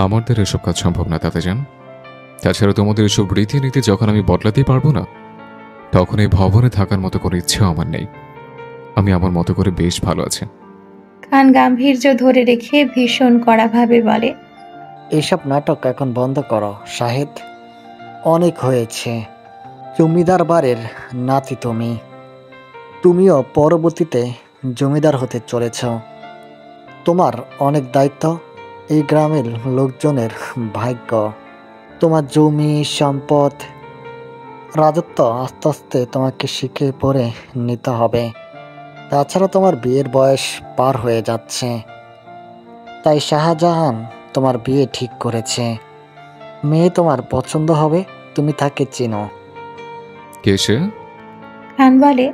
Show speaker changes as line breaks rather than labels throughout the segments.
আমাদের এসব কাজ সম্ভব না তাতেজান। তাছাড়া তোমাদের এসব রীতিনীতি যখন আমি বদলাতেই পারবো না, তখন এই ভবনে থাকার মতো করে ইচ্ছেও আমার নেই। আমি আমার মতো করে বেশ ভালো আছি।
খান গাম্ভীর্য ধরে রেখে ভীষণ কড়াভাবে বলে,
এইসব নাটক এখন বন্ধ করো শাহিদ। অনেক হয়েছে। জমিদার বাড়ির নাতি তুমি। তুমিও পরবর্তীতে জমিদার হতে চলেছ। তোমার অনেক দায়িত্ব। এই গ্রামের লোকজনের ভাগ্য, তোমার জমি সম্পদ, রাজত্ব আস্তে আস্তে তোমাকে শিখে পড়ে নিতে হবে। তাছাড়া তোমার বিয়ের বয়স পার হয়ে যাচ্ছে। তাই শাহজাহান তোমার বিয়ে ঠিক করেছে। মেয়ে তোমার পছন্দ হবে, তুমি তাকে চেনো।
কে সে?
খান বলে,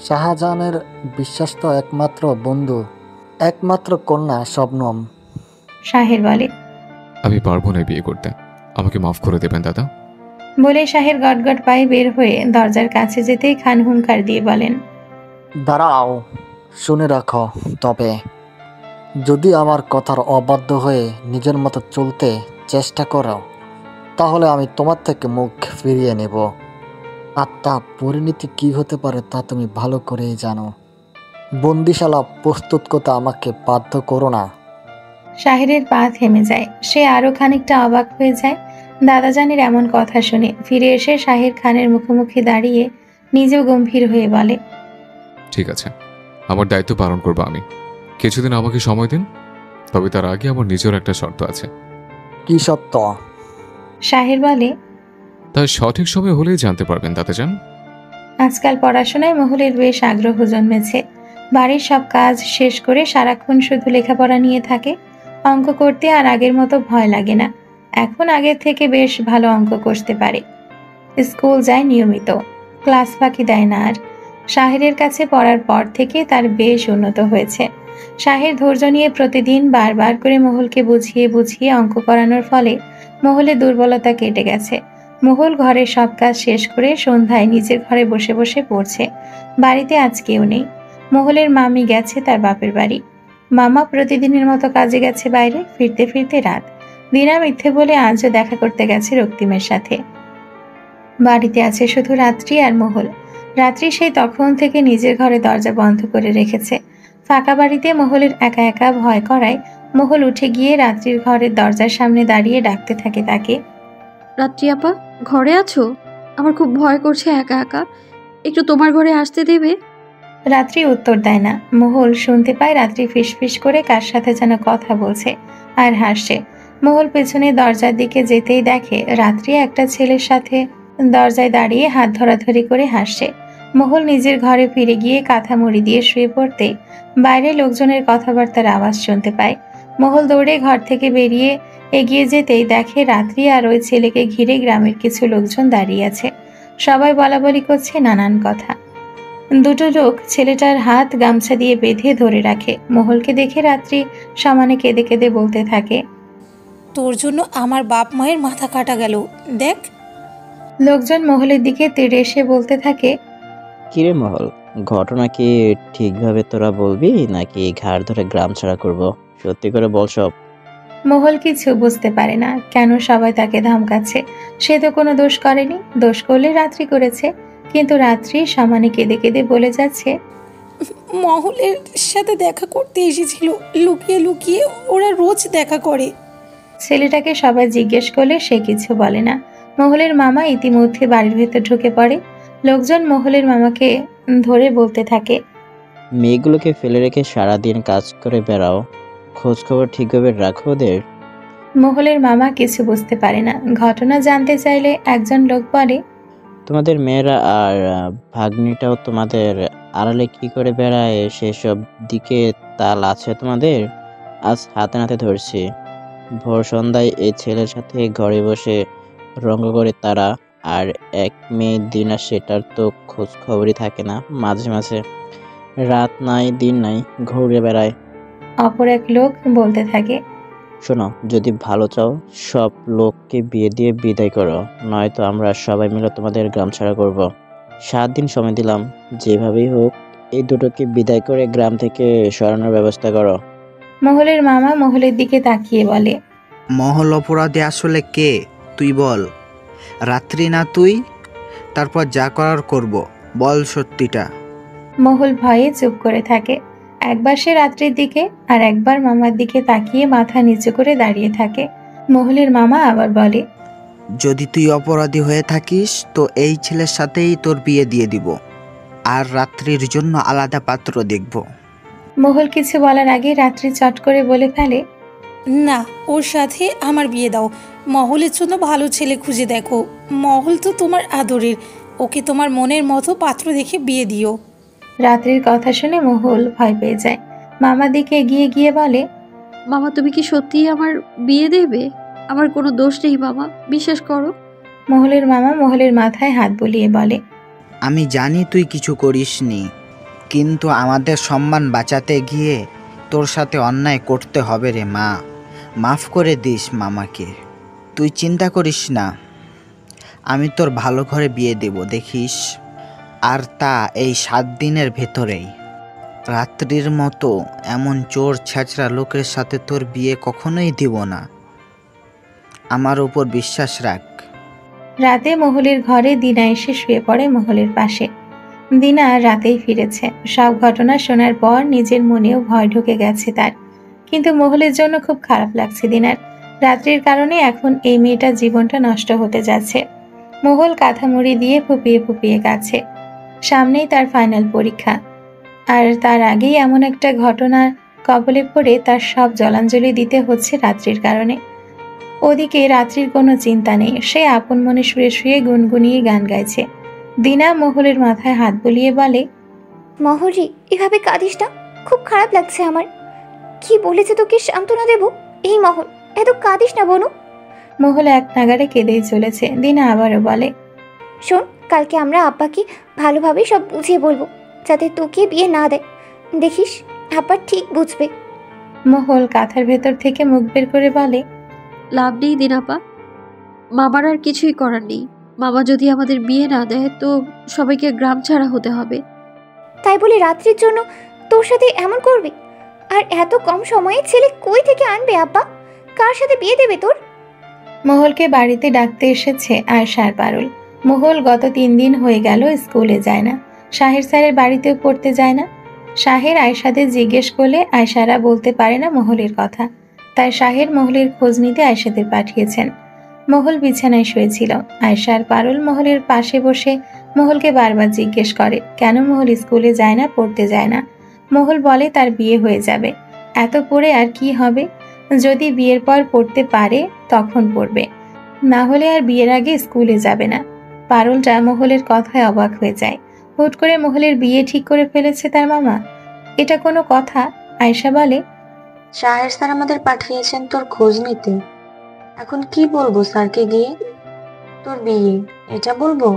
শাহজাহানের বিশ্বস্ত একমাত্র বন্ধু, একমাত্র কন্যা শবনম।
শাহের বলে।
আমি পারবো না বিয়ে করতে, আমাকে মাফ করে দেবেন দাদা।
বলে শাহের গটগট পায়ে বের হয়ে দরজার কাছে যেতেই খান হুঙ্কার দিয়ে বলেন,
দাঁড়াও, শুনে রাখো। তবে যদি আমার কথার অবাধ্য হয়ে নিজের মতো চলতে চেষ্টা করো, তাহলে আমি তোমার থেকে মুখ ফিরিয়ে নেব। আর তা পরিণতি কী হতে পারে তা তুমি ভালো করেই জানো। বন্দিশালা প্রস্তুত করতে আমাকে বাধ্য করো না।
শাহেরের পা থেমে যায়। সে আরো খানিকটা অবাক হয়ে যায় দাদাজানের এমন কথা শুনে। ফিরে এসে শাহের খানের মুখোমুখি দাঁড়িয়ে নিজেও গম্ভীর হয়ে বলে,
ঠিক আছে, আমার দায়িত্ব পালন করবো আমি। কিছুদিন আমাকে সময় দিন, তবে তার আগে আমার নিজের একটা শর্ত আছে।
কি সত্য?
শাহের বলে,
তাই সঠিক সময় হলেই জানতে পারবেন দাদাজান।
আজকাল পড়াশোনায় মহলের বেশ আগ্রহ জন্মেছে। বাড়ির সব কাজ শেষ করে সারাক্ষণ শুধু লেখাপড়া নিয়ে থাকে। অঙ্ক করতে আর আগের মতো ভয় লাগে না। এখন আগের থেকে বেশ ভালো অঙ্ক কষতে পারে। স্কুল যায় নিয়মিত, ক্লাস ফাঁকি দেয় না আর। শাহেরের কাছে পড়ার পর থেকে তার বেশ উন্নত হয়েছে। শাহের ধৈর্য নিয়ে প্রতিদিন বারবার করে মহলকে বুঝিয়ে বুঝিয়ে অঙ্ক করানোর ফলে মহলের দুর্বলতা কেটে গেছে। মহল ঘরের সব কাজ শেষ করে সন্ধ্যায় নিজের ঘরে বসে বসে পড়ছে। বাড়িতে আজ কেউ নেই। মহলের মামি গেছে তার বাপের বাড়ি। মামা প্রতিদিনের মতো কাজে গেছে বাইরে, ফিরতে ফিরতে রাত। দিনা মিথ্যে বলে আজও দেখা করতে গেছে রক্তিমের সাথে। বাড়িতে আছে শুধু রাত্রি আর মহল। রাত্রি সেই তখন থেকে নিজের ঘরে দরজা বন্ধ করে রেখেছে। ফাঁকা বাড়িতে মহলের একা একা ভয় করায় মহল উঠে গিয়ে রাত্রির ঘরের দরজার সামনে দাঁড়িয়ে ডাকতে থাকে তাকে,
রাত্রি আপা, ঘরে আছো? আমার খুব ভয় করছে একা একা, একটু তোমার ঘরে আসতে দেবে?
রাত্রি উত্তর দেয় না। মহল শুনতে পায় রাত্রি ফিসফিস করে কার সাথে যেন কথা বলছে আর হাসছে। মহল পেছনে দরজার দিকে যেতেই দেখে রাত্রি একটা ছেলের সাথে দরজায় দাঁড়িয়ে হাত ধরাধরি করে হাসছে। মহল নিজের ঘরে ফিরে গিয়ে কাঁথা মুড়ি দিয়ে শুয়ে পড়তে বাইরে লোকজনের কথাবার্তার আওয়াজ শুনতে পায়। মহল দৌড়ে ঘর থেকে বেরিয়ে এগিয়ে যেতেই দেখে রাত্রি আর ওই ছেলেকে ঘিরে গ্রামের কিছু লোকজন দাঁড়িয়ে আছে। সবাই বলাবলি করছে নানান কথা। দুটো লোক ছেলেটার হাত গামছা দিয়ে বেঁধে ধরে রাখে। মহলকে দেখে রাত্রি সমানে কেঁদে কেঁদে বলতে থাকে,
তোর জন্য আমার বাপ মায়ের মাথা কাটা গেল, দেখ।
লোকজন মহলের দিকে তেড়ে এসে বলতে থাকে,
কিরে মহল, ঘটনা কি ঠিকভাবে তোরা বলবি নাকি ঘাড় ধরে গ্রাম ছাড়া করব? সত্যি করে বল সব।
মহল কিছু বুঝতে পারে না কেন সবাই তাকে ধমকাচ্ছে। সে তো কোনো দোষ করেনি, দোষ করলে রাত্রি করেছে। কিন্তু রাত্রি সমানে কেঁদে কেঁদে বলে যাচ্ছে,
মহলের সাথে দেখা করতে এসেছিল, লুকিয়ে লুকিয়ে ওরা রোজ দেখা করে।
ছেলেটাকে সবাই জিজ্ঞেস করলে সে কিছু বলে না। মহলের মামা ইতিমধ্যে বাড়ির ভেতর ঢুকে পড়ে। লোকজন মহলের মামাকে ধরে বলতে থাকে,
মেয়েগুলোকে ফেলে রেখে সারাদিন কাজ করে বেড়াও, খোঁজ খবর ঠিকভাবে রাখো ওদের।
মহলের মামা কিছু বুঝতে পারে না। ঘটনা জানতে চাইলে একজন লোক বলে,
তোমাদের মেয়েরা আর ভাগ্নিটাও তোমাদের আড়ালে কি করে বেড়ায় সেসব দিকে তাল আছে তোমাদের? আজ হাতে নাতে ধরছি। ভোর সন্ধ্যায় এই ছেলের সাথে ঘরে বসে রঙ্গ করে তারা, আর এক মেয়ে দিনা সেটার তো খোঁজ খবরই থাকে না। মাঝে মাঝে রাত নাই দিন নাই ঘুরে বেড়ায়।
অপর এক লোক বলতে থাকে,
শোনো, যদি ভালো চাও সব লোককে বিয়ে দিয়ে বিদায় করো, নয়তো আমরা সবাই মিলে তোমাদের গ্রাম ছাড়া করব। 7 দিন সময় দিলাম, যেভাবেই হোক এই দুটোকে বিদায় করে গ্রাম থেকে সরানোর ব্যবস্থা করো।
মহলের মামা মহলের দিকে তাকিয়ে বলে,
মহল অপরাধী আসলে কে তুই বল। রাত্রি না তুই? তারপর যা করার করব, বল সত্যিটা।
মহুল ভয়ে চুপ করে থাকে। একবার সে রাত্রির দিকে আর একবার মামার দিকে তাকিয়ে মাথা নিচু করে দাঁড়িয়ে থাকে। মহুলের মামা আবার বলে,
যদি তুই অপরাধী হয়ে থাকিস তো এই ছেলের সাথেই তোর বিয়ে দিয়ে দিব, আর রাত্রির জন্য আলাদা পাত্র দেখব।
মহুল কিছু বলার আগে রাত্রি চট করে বলে ফেলে,
না, ওর সাথে আমার বিয়ে দাও। মহলের জন্য ভালো ছেলে খুঁজে দেখো। মহল তো তোমার আদরের, ওকে তোমার মনের মতো পাত্র দেখে বিয়ে দিও।
রাত্রির কথা শুনে মহুল ভয় পেয়ে যায়। মামার দিকে এগিয়ে গিয়ে বলে,
মামা তুমি কি সত্যিই আমার বিয়ে দেবে? আমার কোনো দোষ নেই মামা, বিশ্বাস করো।
মহুলের মামা মহুলের মাথায় হাত বুলিয়ে বলে,
আমি জানি তুই কিছু করিসনি, কিন্তু আমাদের সম্মান বাঁচাতে গিয়ে তোর সাথে অন্যায় করতে হবে রে মা। মাফ করে দিস মামাকে। তুই চিন্তা করিস না, আমি তোর ভালো ঘরে বিয়ে দেব দেখিস। আর তা এই 7 দিনের ভেতরেই। রাত্রির মতো এমন চোর ছেঁচড়া লোকের সাথে তোর বিয়ে কখনোই দিব না। আমার উপর বিশ্বাস রাখ।
রাতে মহুলের ঘরে দিনা এসে শুয়ে পড়ে মহুলের পাশে। দিনা রাতেই ফিরেছে। সব ঘটনা শোনার পর নিজের মনেও ভয় ঢুকে গেছে তার। কিন্তু মহুলের জন্য খুব খারাপ লাগছে দিনার। রাত্রির কারণে এখন এই মেয়েটার জীবনটা নষ্ট হতে যাচ্ছে। মহুল কাঁথা মুড়ি দিয়ে ফুপিয়ে ফুপিয়ে কাছে। সামনেই তার ফাইনাল পরীক্ষা, আর তার আগেই এমন একটা ঘটনার কবলে পড়ে তার সব জলাঞ্জলি দিতে হচ্ছে রাত্রির কারণে। ওদিকে রাত্রির কোনো চিন্তা নেই, সে আপন মনে শুয়ে শুয়ে গুনগুনিয়ে গান গাইছে। দিনা মহুলের মাথায় হাত বুলিয়ে বলে,
মহরি, এভাবে কাঁদিস না, খুব খারাপ লাগছে আমার। কি বলেছে তোকে সান্ত্বনা দেব? এই মহল, এত কাঁদিস না বনু।
মহুল এক নাগাড়ে কেঁদেই চলেছে। দিনা আবারও বলে,
শোন, কালকে আমরা আব্বাকে ভালোভাবে সব বুঝিয়ে বলবো, যাতে তোকে বিয়ে না দেয়। দেখিস আব্বা ঠিক বুঝবে।
মহুল কাঁথার ভেতর থেকে মুখ বের করে বলে,
লাভ নেই দিনাপা, মামার আর কিছুই করার নেই। মামা যদি আমাদের বিয়ে না দেয় তো সবাইকে গ্রাম ছাড়া হতে হবে।
তাই বলে রাত্রির জন্য তোর সাথে এমন করবে? আর এত কম সময়ে ছেলে কই থেকে আনবে আব্বা? কার সাথে বিয়ে দেবে তোর?
মহুলকে বাড়িতে ডাকতে এসেছে আয়শার পারুল। মহুল গত 3 দিন হয়ে গেল স্কুলে যায় না, শাহের স্যারের বাড়িতেও পড়তে যায় না। শাহের আয়শাদের জিজ্ঞেস করলে আয়শারা বলতে পারে না মহুলের কথা, তাই শাহের মহুলের খোঁজ নিতে আয়শাদের পাঠিয়েছেন। মহুল বিছানায় শুয়েছিল। আয়শার পারুল মহুলের পাশে বসে মহুলকে বারবার জিজ্ঞেস করে কেন মহুল স্কুলে যায় না, পড়তে যায় না। মহুল বলে তার বিয়ে হয়ে যাবে, এত পড়ে আর কি হবে, যদি বিয়ের পর পড়তে পারে তখন পড়বে, না হলে আর বিয়ের আগে স্কুলে যাবে না। পারুলটা মহুলের কথায় অবাক হয়ে যায়। হুট করে মহুলের বিয়ে ঠিক করে ফেলেছে তার মামা, এটা কোনো কথা? আয়শা বলে,
শাহের স্যার আমাদের পাঠিয়েছেন তোর খোঁজ নিতে। এখন কি বলবো স্যারকে গিয়ে? তোর বিয়ে, এটা বলবো?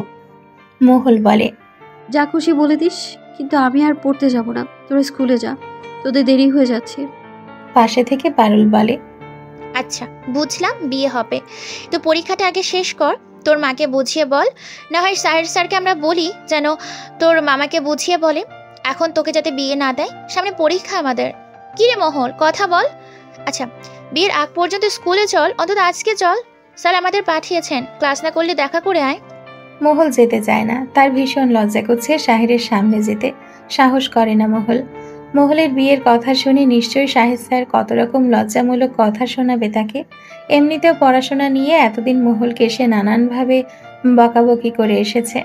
মহুল বলে,
যা খুশি বলে দিস, কিন্তু আমি আর পড়তে যাব না। তোরা স্কুলে যা, তোদের দেরি হয়ে যাচ্ছে।
পাশে থেকে পারুল বলে,
আচ্ছা বুঝলাম, বিয়ে হবে তো পরীক্ষাটা আগে শেষ কর, তোর মাকে বুঝিয়ে বল। না হয় সাহের স্যারকে আমরা বলি যেন তোর মামাকে বুঝিয়ে বলে এখন তোকে যাতে বিয়ে না দেয়, সামনে পরীক্ষা আমাদের। কি রে মহল, কথা বল। আচ্ছা বিয়ের আগ পর্যন্ত স্কুলে চল, অন্তত আজকে চল, স্যার আমাদের পাঠিয়েছেন, ক্লাস না করলে দেখা করে আয়।
মহুল যেতে চায় না, তার ভীষণ লজ্জা করছে শাহেরের সামনে যেতে, সাহস করে না মহুল। মহুলের বিয়ের কথা শুনে নিশ্চয়ই শাহেদ স্যার কত রকম লজ্জামূলক কথা শোনাবে তাকে। এমনিতেও পড়াশোনা নিয়ে এতদিন মহুলকে সে নানানভাবে বকাবকি করে এসেছে,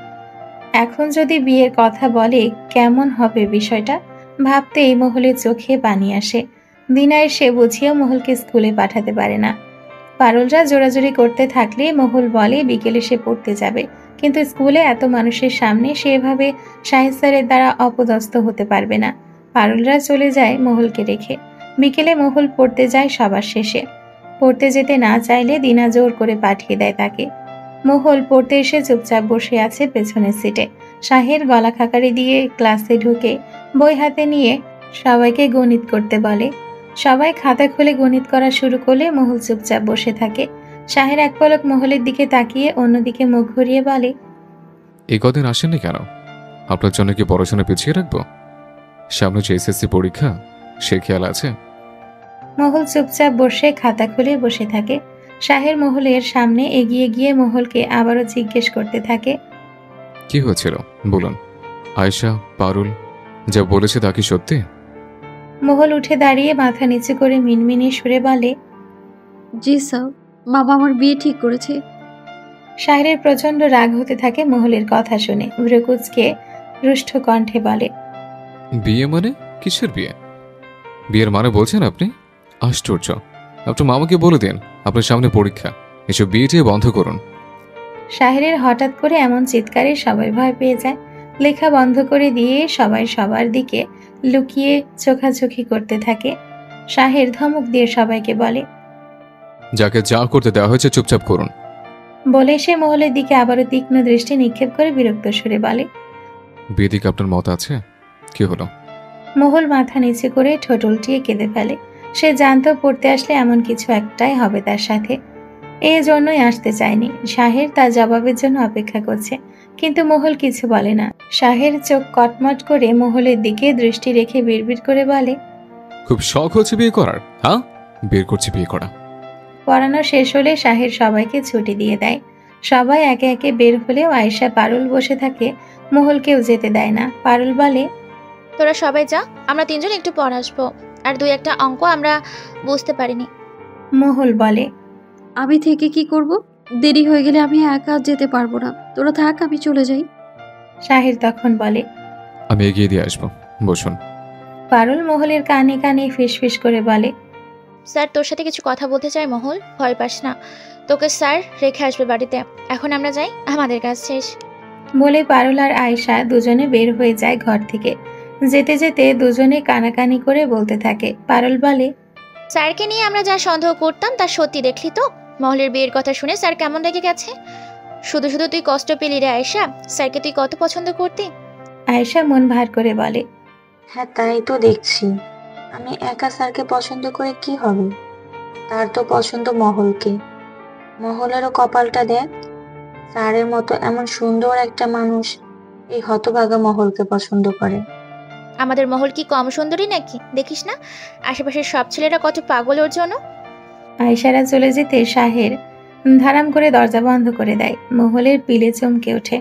এখন যদি বিয়ের কথা বলে কেমন হবে বিষয়টা ভাবতেই মহুলের চোখে পানি আসে। দিনায় সে বুঝিয়েও মহুলকে স্কুলে পাঠাতে পারে না। পারুলরা জোরাজুরি করতে থাকলে মহুল বলে বিকেলে সে পড়তে যাবে, কিন্তু স্কুলে এত মানুষের সামনে সে এভাবে শাহেদ স্যারের দ্বারা অপদস্থ হতে পারবে না। পারুলরা চলে যায় মহুলকে রেখে। বিকেলে মহুল পড়তে যায় সবার শেষে। পড়তে যেতে না চাইলে দিনা জোর করে পাঠিয়ে দেয় তাকে। মহুল পড়তে এসে চুপচাপ বসে আছে পেছনের সিটে। শাহের গলা খাকারি দিয়ে ক্লাসে ঢুকে বই হাতে নিয়ে সবাইকে গণিত করতে বলে। সবাই খাতা খুলে গণিত করা শুরু করলে মহুল চুপচাপ বসে থাকে। শাহের এক পলক মহুলের দিকে তাকিয়ে অন্যদিকে মুখ ঘুরিয়ে বলে,
এই কদিন আসেননি কেন? আপনার জন্য কি পড়াশোনা পিছিয়ে রাখবো? সামনে যে এসএসসি পরীক্ষা, সে খেয়াল আছে?
মহল চুপচাপ বসে খাতা খুলে বসে থাকে। শাহের মহলের সামনে এগিয়ে গিয়ে মহলকে আবারও জিজ্ঞেস করতে থাকে।
কি হয়েছিল বলুন? আয়েশা, পারুল যা বলেছে তা কি সত্যি?
মহল উঠে দাঁড়িয়ে মাথা নিচু করে মিনমিনি সুরে বলে,
জি স্যার, মামা আমার বিয়ে ঠিক করেছে।
শাহের প্রচন্ড রাগ হতে থাকে মহলের কথা শুনে। ভ্রুকুচকে রুষ্ট কণ্ঠে বলে,
বিয়ে মানে? কিসের বিয়ে? বিয়ের মানে বলছেন আপনি? আশ্চর্য! আপনার মামাকে বলে দিন আপনার সামনে পরীক্ষা, এসব বিয়েটি বন্ধ করুন।
শাহের হঠাৎ করে এমন চিৎকারে সবাই ভয় পেয়ে যায়। লেখা বন্ধ করে দিয়ে সবাই সবার দিকে লুকিয়ে চোখাচোখি করতে থাকে। শাহের ধমক দিয়ে সবাইকে বলে,
যাকে যা করতে দেওয়া হয়েছে চুপচাপ করুন।
বলে সে মহলের দিকে আবারও তীক্ষ্ণ দৃষ্টি নিক্ষেপ করে বিরক্ত সুরে বলে,
বিয়ে দিকে আপনার মত আছে? কি হলো?
মহল মাথা নিচে করে ঠোঁট উল্টিয়ে কেঁদে ফেলে। সে জানতো পড়তে আসলে এমন কিছু একটাই হবে তার সাথে। এই জন্যই আসতে চায়নি। শাহের তার জবাবের জন্য অপেক্ষা করছে, কিন্তু মহল কিছু বলে না। শাহের চোখ কটমট করে মহলের দিকে দৃষ্টি রেখে বিড়বিড় করে বলে,
খুব শখ হচ্ছে বিয়ে করার? হ্যাঁ, বের করছি বিয়ে করা।
পড়ানো শেষ হলে শাহের সবাইকে ছুটি দিয়ে দেয়। সবাই একে একে বের হলেও আয়েশা, পারুল বসে থাকে। মহলকেও যেতে দেয় না। পারুল বলে,
তোরা সবাই যা, আমরা তিনজন একটু পর আসবো, আর 2-1টা অঙ্ক আমরা বুঝতে পারিনি।
মহল বলে,
আমি থেকে কি করব? দেরি হয়ে গেলে আমি একা যেতে পারবো না। তোরা থাক, আমি চলে যাই।
শাহের তখন বলে,
আমি এগিয়ে দিয়ে আসবো, বসুন।
পারুল মহলের কানে কানে ফিসফিস করে বলে,
স্যার তোর সাথে কিছু কথা বলতে চাই মহল, ভয় পাস না, তোকে স্যার রেখে আসবে বাড়িতে। এখন আমরা যাই, আমাদের কাজ শেষ।
বলে পারুল আর আয়েশা দুজনে বের হয়ে যায় ঘর থেকে। যেতে যেতে দুজনে কানাকানি করে বলতে থাকে। পারুল বলে,
স্যারকে নিয়ে আমরা যা সন্দেহ করতাম তা সত্যি দেখলি তো? মহলের বিয়ের কথা শুনে স্যার কেমন লেগে গেছে। শুধু শুধু তুই কষ্ট পেলি রে আয়েশা, স্যারকে তুই কত পছন্দ করতি।
আয়েশা মন ভার করে বলে,
হ্যাঁ তাই তো দেখছি। আমি একা স্যারকে পছন্দ করে কি হবে? তার তো পছন্দ মহলকে। মহলেরও কপালটা দেখ, স্যারের মতো এমন সুন্দর একটা মানুষ এই হতভাগা মহলকে পছন্দ করে।
আমাদের মহল কি কম সুন্দরী নাকি? দেখিস না আশেপাশের সব ছেলেরা কত পাগল ওর জন্য।
আয়েশারা চলে যেতে শাহের ধারাম করে দরজা বন্ধ করে দেয়। মহলের পিলে চমকে ওঠে।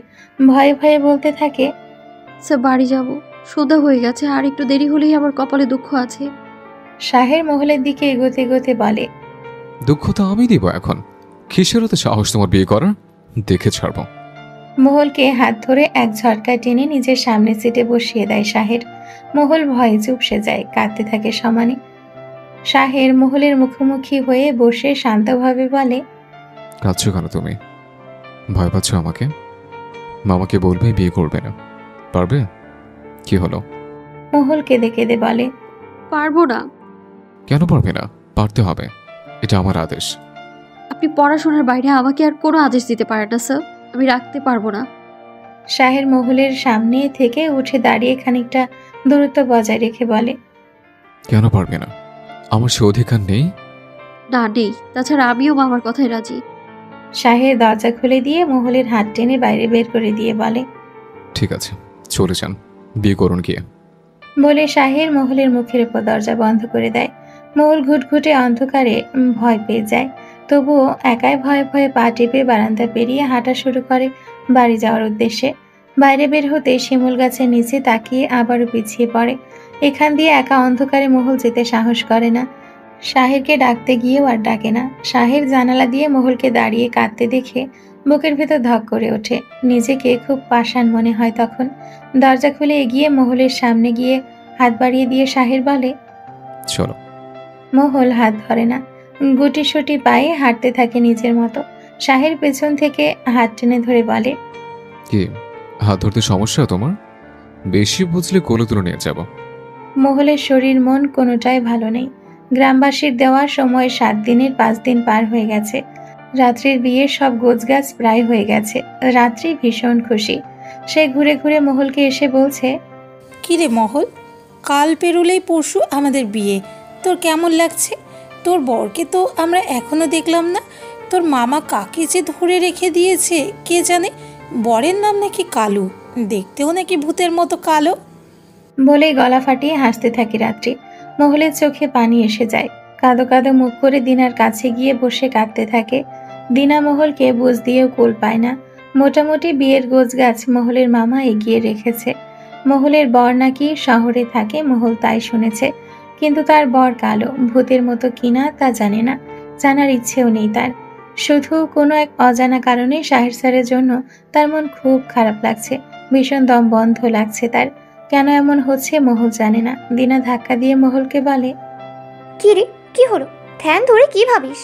ভয়ে ভয়ে বলতে থাকে,
স্যার বাড়ি যাব, সন্ধ্যা হয়ে গেছে, আর একটু দেরি হলেই আমার কপালে দুঃখ আছে।
শাহের মহলের দিকে এগোতে এগোতে বলে,
দুঃখ তো আমি দিব এখন। কিসের তো সাহস তোমার বিয়ে করার? দেখে ছাড়বো।
মহলকে হাত ধরে এক ঝটকায় টেনে নিজের সামনে সিটে বসিয়ে দেয় শাহের। মহল ভয়ে চুপসে যায়, কাঁদতে থাকে সমানে। শাহের মহলের মুখোমুখি হয়ে বসে শান্তভাবে বলে,
কাঁদছো কেন তুমি? ভয় পাচ্ছ আমাকে? মামাকে বলবে বিয়ে করবে না, পারবে? কি হলো?
মহল কেঁদে কেঁদে বলে,
পারবো না।
কেন পারবে না? পারতে হবে, এটা আমার আদেশ।
আপনি পড়াশোনার বাইরে আমাকে আর কোনো আদেশ দিতে পারেন না স্যার, আমি রাখতে পারবো না।
শাহের মহলের সামনে থেকে উঠে দাঁড়িয়ে খানিকটা দূরত্ব বজায় রেখে বলে,
কেন পারবে না? আমার সে অধিকার নেই?
না নেই, তাছাড়া আমিও মামার কথায় রাজি।
শাহের দরজা খুলে দিয়ে মহলের হাত টেনে বাইরে বের করে দিয়ে বলে,
ঠিক আছে, চলে যান, বিয়ে করুন গিয়ে।
বলে শাহের মহলের মুখের উপর দরজা বন্ধ করে দেয়। মহল ঘুটঘুটে অন্ধকারে ভয় পেয়ে যায়। তবুও একাই ভয়ে ভয়ে পা টিপে বারান্দা পেরিয়ে হাঁটা শুরু করে বাড়ি যাওয়ার উদ্দেশ্যে। বাইরে বের হতে শিমুল গাছের নিচে তাকিয়ে আবারও পিছিয়ে পড়ে। এখান দিয়ে একা অন্ধকারে মহল যেতে সাহস করে না। শাহেরকে ডাকতে গিয়েও আর ডাকে না। শাহের জানালা দিয়ে মহলকে দাঁড়িয়ে কাঁদতে দেখে বুকের ভেতর ধক করে ওঠে। নিজেকে খুব পাষাণ মনে হয় তখন। দরজা খুলে এগিয়ে মহলের সামনে গিয়ে হাত বাড়িয়ে দিয়ে শাহের বলে,
চলো।
মহল হাত ধরে না, গুটিসুটি পায়ে হাঁটতে থাকে নিজের মতো। শাহের পেছন থেকে হাত টেনে ধরে বলে,
কি হাত ধরতে সমস্যা তোমার? বেশি বুঝলে কোলে তুলে নিয়ে যাব।
মহলের শরীর মন কোনোটাই ভালো নেই। গ্রামবাসীর দেওয়ার সময় 7 দিনের 5 দিন পার হয়ে গেছে। রাত্রির বিয়ের সব গোছগাছ প্রায় হয়ে গেছে। রাত্রি ভীষণ খুশি। সে ঘুরে ঘুরে মহলকে এসে বলছে,
কিরে মহল, কাল পেরোলেই পরশু আমাদের বিয়ে, তোর কেমন লাগছে? তোর বরকে তো আমরা এখনো দেখলাম না। তোর মামা কাকে যে ধরে রেখে দিয়েছে কে জানে। বরের নাম নাকি কালু, দেখতেও নাকি ভূতের মতো কালো।
বলেই গলা ফাটিয়ে হাসতে থাকে রাত্রি। মহলের চোখে পানি এসে যায়। কাঁদো কাঁদো মুখ করে দিনার কাছে গিয়ে বসে কাঁদতে থাকে। দিনা মহলকে বুঝ দিয়েও কুল পায় না। মোটামুটি বিয়ের গোছগাছ মহলের মামা এগিয়ে রেখেছে। মহলের বর নাকি শহরে থাকে, মহল তাই শুনেছে। কিন্তু তার বর কালো, ভূতের মতো কিনা তা জানে না, জানার ইচ্ছেও নেই তার। শুধু কোনো এক অজানা কারণে শাহের স্যারের জন্য তার মন খুব খারাপ লাগছে, ভীষণ দম বন্ধ লাগছে তার। কেন এমন হচ্ছে মহল জানে না। দিনা ধাক্কা দিয়ে মহলকে বলে,
কি রে, কি হলো? ধ্যান ধরে কি ভাবিস?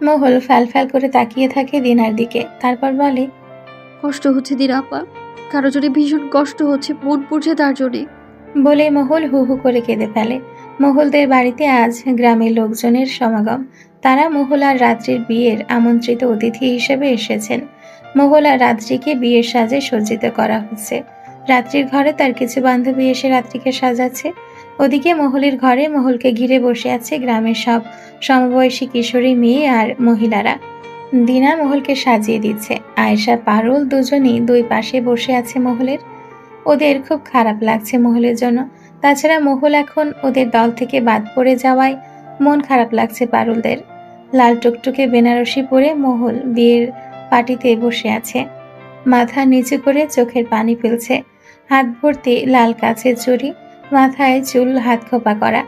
মহল ফ্যাল করে তাকিয়ে থাকে দিনার দিকে, তারপর বলে,
কষ্ট হচ্ছে দিনাপা, কারো জন্য ভীষণ কষ্ট হচ্ছে, মন পড়ছে তার জন্যে।
বলে মহল হু হু করে কেঁদে ফেলে। মহলদের বাড়িতে আজ গ্রামের লোকজনের সমাগম। তারা মহল আর রাত্রির বিয়ের আমন্ত্রিত অতিথি হিসেবে এসেছেন। মহল আর রাত্রিকে বিয়ের সাজে সজ্জিত করা হচ্ছে। রাত্রির ঘরে তার কিছু বান্ধবী এসে রাত্রিকে সাজাচ্ছে। ওদিকে মহলের ঘরে মহলকে ঘিরে বসে আছে গ্রামের সব সমবয়সী কিশোরী মেয়ে আর মহিলারা। দিনা মহলকে সাজিয়ে দিচ্ছে। আয়েশা, পারুল দুজনেই দুই পাশে বসে আছে মহলের। ওদের খুব খারাপ লাগছে মহলের জন্য। তাছাড়া মহল এখন ওদের দল থেকে বাদ পড়ে যাওয়ায় মন খারাপ লাগছে পারুলদের। লাল টুকটুকে বেনারসি পরে মহল বিয়ের পার্টিতে বসে আছে। মাথা নিচু করে চোখের পানি ফেলছে। হাত ভর্তি লাল কাচের চুড়ি, মাথায় চুল হাত খোপা করা,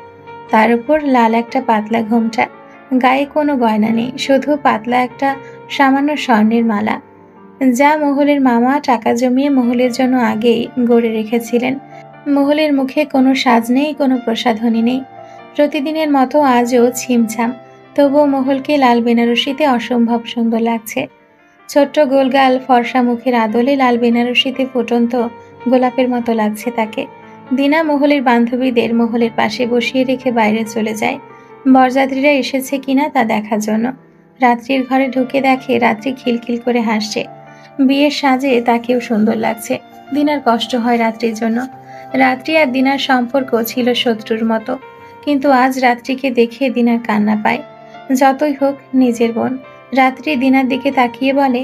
তার উপর লাল একটা পাতলা ঘোমটা। গায়ে কোনো গয়না নেই, শুধু পাতলা একটা সামান্য স্বর্ণের মালা, যা মহলের মামা টাকা জমিয়ে মহলের জন্য আগেই গড়ে রেখেছিলেন। মহলের মুখে কোনো সাজ নেই, কোনো প্রসাধনী নেই। প্রতিদিনের মতো আজও ছিমছাম, তবুও মহলকে লাল বেনারসিতে অসম্ভব সুন্দর লাগছে। ছোট্ট গোলগাল ফর্সা মুখের আদলে লাল বেনারসিতে ফুটন্ত গোলাপের মতো লাগছে তাকে। দিনা মহলের বান্ধবীদের মহলের পাশে বসিয়ে রেখে বাইরে চলে যায়, বরযাত্রীরা এসেছে কিনা তা দেখার জন্য। রাত্রির ঘরে ঢুকে দেখে রাত্রি খিলখিল করে হাসছে। বিয়ের সাজে তাকেও সুন্দর লাগছে। দিনার কষ্ট হয় রাত্রির জন্য। রাত্রি আর দিনার সম্পর্ক ছিল শত্রুর মতো, কিন্তু আজ রাত্রিকে দেখে দিনার কান্না পায়। যতই হোক নিজের বোন। রাত্রি দিনার দিকে তাকিয়ে বলে,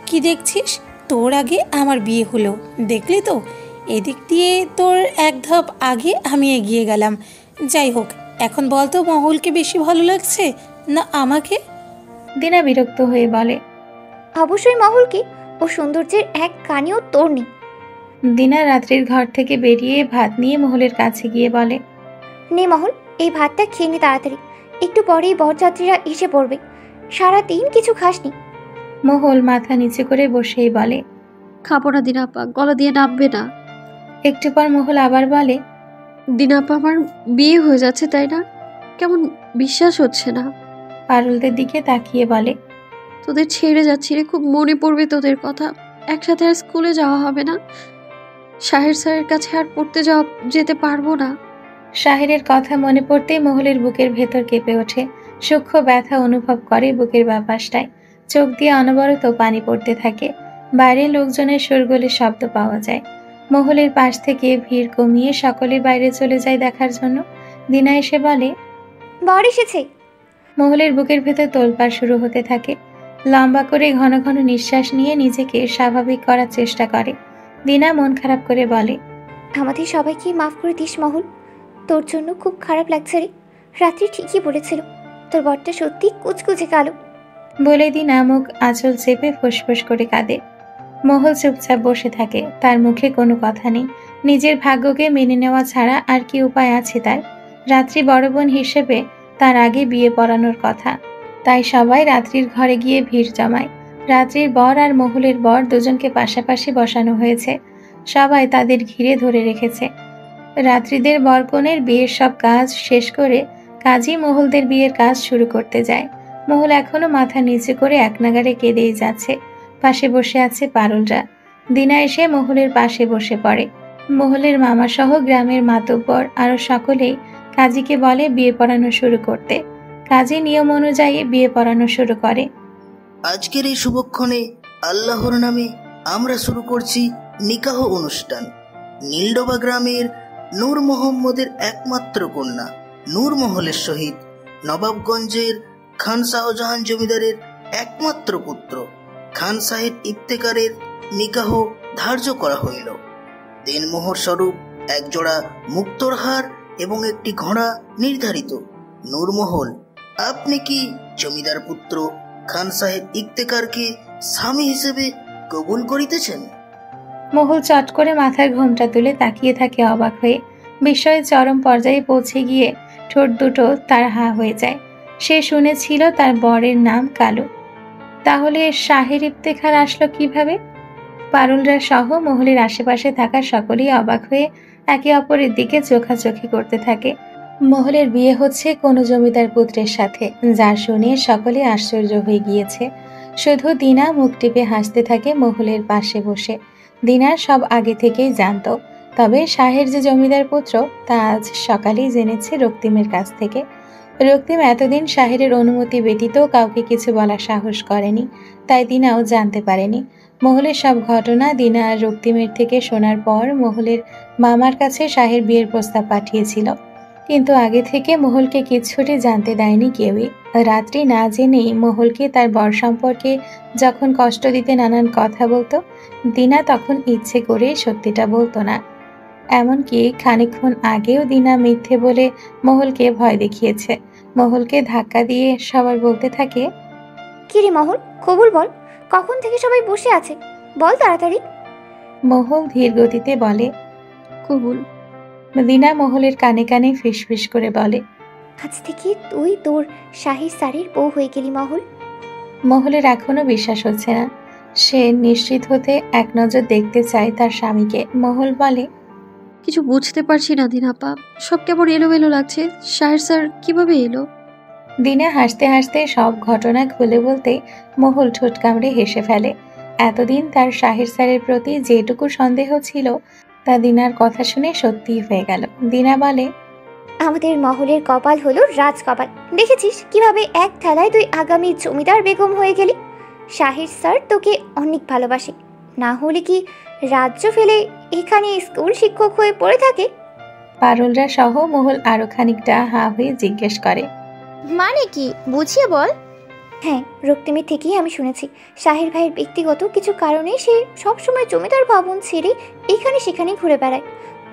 কি দেখছিস? তোর আগে আমার বিয়ে হলো, দেখলি তো? এদিক দিয়ে তোর এক ধাপ আগে আমি এগিয়ে গেলাম। যাই হোক, এখন বলতো মহলকে বেশি ভালো লাগছে না আমাকে?
দিনা বিরক্ত হয়ে বলে,
অবশ্যই মহলকে। ও সৌন্দর্যের এক কানিও তোর নেই।
দিনা রাত্রির ঘর থেকে বেরিয়ে ভাত নিয়ে মহলের কাছে গিয়ে বলে,
নে মহল, এই ভাতটা খেয়ে নি তাড়াতাড়ি, একটু পরেই বরযাত্রীরা এসে পড়বে। সারাদিন কিছু খাসনি।
মহল মাথা নিচু করে বসেই বলে,
খাবো না দিনাপা, গলা দিয়ে নামবে না।
একটু পর মহল আবার বলে,
দিনাপা, আমার বিয়ে হয়ে যাচ্ছে তাই না? কেমন বিশ্বাস হচ্ছে না।
পারুলদের দিকে তাকিয়ে বলে,
তোদের ছেড়ে যাচ্ছি রে, খুব মনে পড়বে তোদের কথা। একসাথে আর স্কুলে যাওয়া হবে না, শাহের স্যারের কাছে আর পড়তে যেতে পারবো না।
শাহেরের কথা মনে পড়তেই মহলের বুকের ভেতর কেঁপে ওঠে। সূক্ষ্ম ব্যথা অনুভব করে বুকের ব্যাপারটায়। চোখ দিয়ে অনবরত পানি পড়তে থাকে। বাইরের লোকজনের শোরগোলের শব্দ পাওয়া যায়। মহলের পাশ থেকে ভিড় কমিয়ে সকলে বাইরে চলে যায় দেখার জন্য। দিনা এসে বলে,
বর এসেছে।
মহলের বুকের ভেতর তোলপাড় শুরু হতে থাকে। লম্বা করে ঘন ঘন নিঃশ্বাস নিয়ে নিজেকে স্বাভাবিক করার চেষ্টা করে। দিনা মন খারাপ করে বলে,
আমাদের সবাইকে মাফ করে দিস মহল, তোর জন্য খুব খারাপ লাগছে রে। রাত্রি ঠিকই বলেছিল, তোর বরটা সত্যি কুচকুচে কালো।
বলে দিনা মুখ আঁচল চেপে ফুসফুস করে কাঁদে। মহল চুপচাপ বসে থাকে, তার মুখে কোনো কথা নেই। নিজের ভাগ্যকে মেনে নেওয়া ছাড়া আর কি উপায় আছে তার? রাত্রি বড় বোন হিসেবে তার আগে বিয়ে পড়ানোর কথা, তাই সবাই রাত্রির ঘরে গিয়ে ভিড় জমায়। রাত্রির বর আর মহলের বর দুজনকে পাশাপাশি বসানো হয়েছে। সবাই তাদের ঘিরে ধরে রেখেছে। রাত্রিদের বরকনের বিয়ের সব কাজ শেষ করে কাজী মহলদের বিয়ের কাজ শুরু করতে যায়। মহল এখনো মাথা নিচু করে এক নাগাড়ে কেঁদেই যাচ্ছে। পাশে বসে আছে পারুলরা। দিনা এসে মহলের পাশে বসে পড়ে। মহলের মামা সহ গ্রামের মাতব্বর আরো সকলেই কাজীকে বলে বিয়ে পড়ানো শুরু করতে। কাজী নিয়ম অনুযায়ী বিয়ে পড়ানো শুরু করে।
আজকের এই শুভক্ষণে আল্লাহর নামে আমরা শুরু করছি নিকাহ অনুষ্ঠান। নীলডোবা গ্রামের নূর মোহাম্মদের একমাত্র কন্যা নূর মহলের সহিত নবাবগঞ্জের খান শাহজাহান জমিদারের একমাত্র পুত্র খান সাহেব ইফতেকারের নিকাহ ধার্য করা হইল। দিনমোহর স্বরূপ এক জোড়া মুক্তোর হার এবং একটি ঘোড়া নির্ধারিত। নূরমহল, আপনি কি জমিদার পুত্র খান সাহেব ইফতেখারকে স্বামী হিসেবে কবুল করিতেছেন?
মহুল চট করে মাথার ঘোমটা তুলে তাকিয়ে থাকে অবাক হয়ে। বিস্ময়ের চরম পর্যায়ে পৌঁছে গিয়ে ঠোঁট দুটো তার হা হয়ে যায়। সে শুনেছিল তার বরের নাম কালু, তাহলে শাহের ইফতেখার আসলো কিভাবে? পারুলরা সহ মহলের আশেপাশে থাকা সকলেই অবাক হয়ে একে অপরের দিকে চোখাচোখি করতে থাকে। মহলের বিয়ে হচ্ছে কোনো জমিদার পুত্রের সাথে, যা শুনে সকলে আশ্চর্য হয়ে গিয়েছে। শুধু দিনা মুখ টিপে হাসতে থাকে মহলের পাশে বসে। দিনা সব আগে থেকেই জানত, তবে শাহের যে জমিদার পুত্র তা আজ সকালেই জেনেছে রক্তিমের কাছ থেকে। রক্তিম এতদিন শাহের অনুমতি ব্যতীত কাউকে কিছু বলার সাহস করেনি, তাই দিনাও জানতে পারেনি। মহলের সব ঘটনা দিনা আর রক্তিমের থেকে শোনার পর মহলের মামার কাছে শাহের বিয়ের প্রস্তাব পাঠিয়েছিল, কিন্তু আগে থেকে মহলকে কিচ্ছুটি জানতে দেয়নি কেউই। রাত্রি না জেনেই মহলকে তার বর সম্পর্কে যখন কষ্ট দিতে নানান কথা বলতো, দিনা তখন ইচ্ছে করে সত্যিটা বলতো না। এমনকি খানিকক্ষণ আগেও দিনা মিথ্যে বলে মহলকে ভয় দেখিয়েছে। মহলকে ধাক্কা দিয়ে সবাই বলতে থাকে,
কিরে মহল, কবুল বল, কখন থেকে সবাই বসে আছে, বল তাড়াতাড়ি।
মহল ধীর গতিতে বলে,
কবুল।
দিনা মহলের কানে কানে ফিসফিস করে বলে,
আজ থেকে তুই তোর শাহির স্যারের বউ হয়ে গেলি মহল।
মহলের এখনো বিশ্বাস হচ্ছে না। সে নিশ্চিত হতে এক নজর দেখতে চায় তার স্বামীকে। মহল বলে,
কিছু বুঝতে পারছি না দিনাপা, সব কেমন এলোমেলো লাগছে। শাহের স্যার কিভাবে এলো?
দিনা হাসতে হাসতে সব ঘটনা খুলে বলতে মহল ঠোঁট কামড়ে হেসে ফেলে। এতদিন তার শাহের স্যারের প্রতি যেটুকু সন্দেহ ছিল তা দিনার কথা শুনে সত্যিই হয়ে গেল। দিনা বলে,
আমাদের মহলের কপাল হলো রাজকপাল। দেখেছিস কিভাবে এক ঠেলায় তুই আগামী জমিদার বেগম হয়ে গেলি। শাহির স্যার তোকে অনেক ভালোবাসে, না হলে কি রাজ্য ফেলে এখানে স্কুল শিক্ষক হয়ে পড়ে থাকে?
পারুলরা সহ মহল আরো খানিকটা হা হয়ে জিজ্ঞেস করে,
মানে কি, বুঝিয়ে বল।
হ্যাঁ, রক্তিমের থেকেই আমি শুনেছি শাহের ভাইয়ের ব্যক্তিগত কিছু কারণে সে সবসময় জমিদার ভবন ছেড়ে এখানে সেখানে ঘুরে বেড়ায়।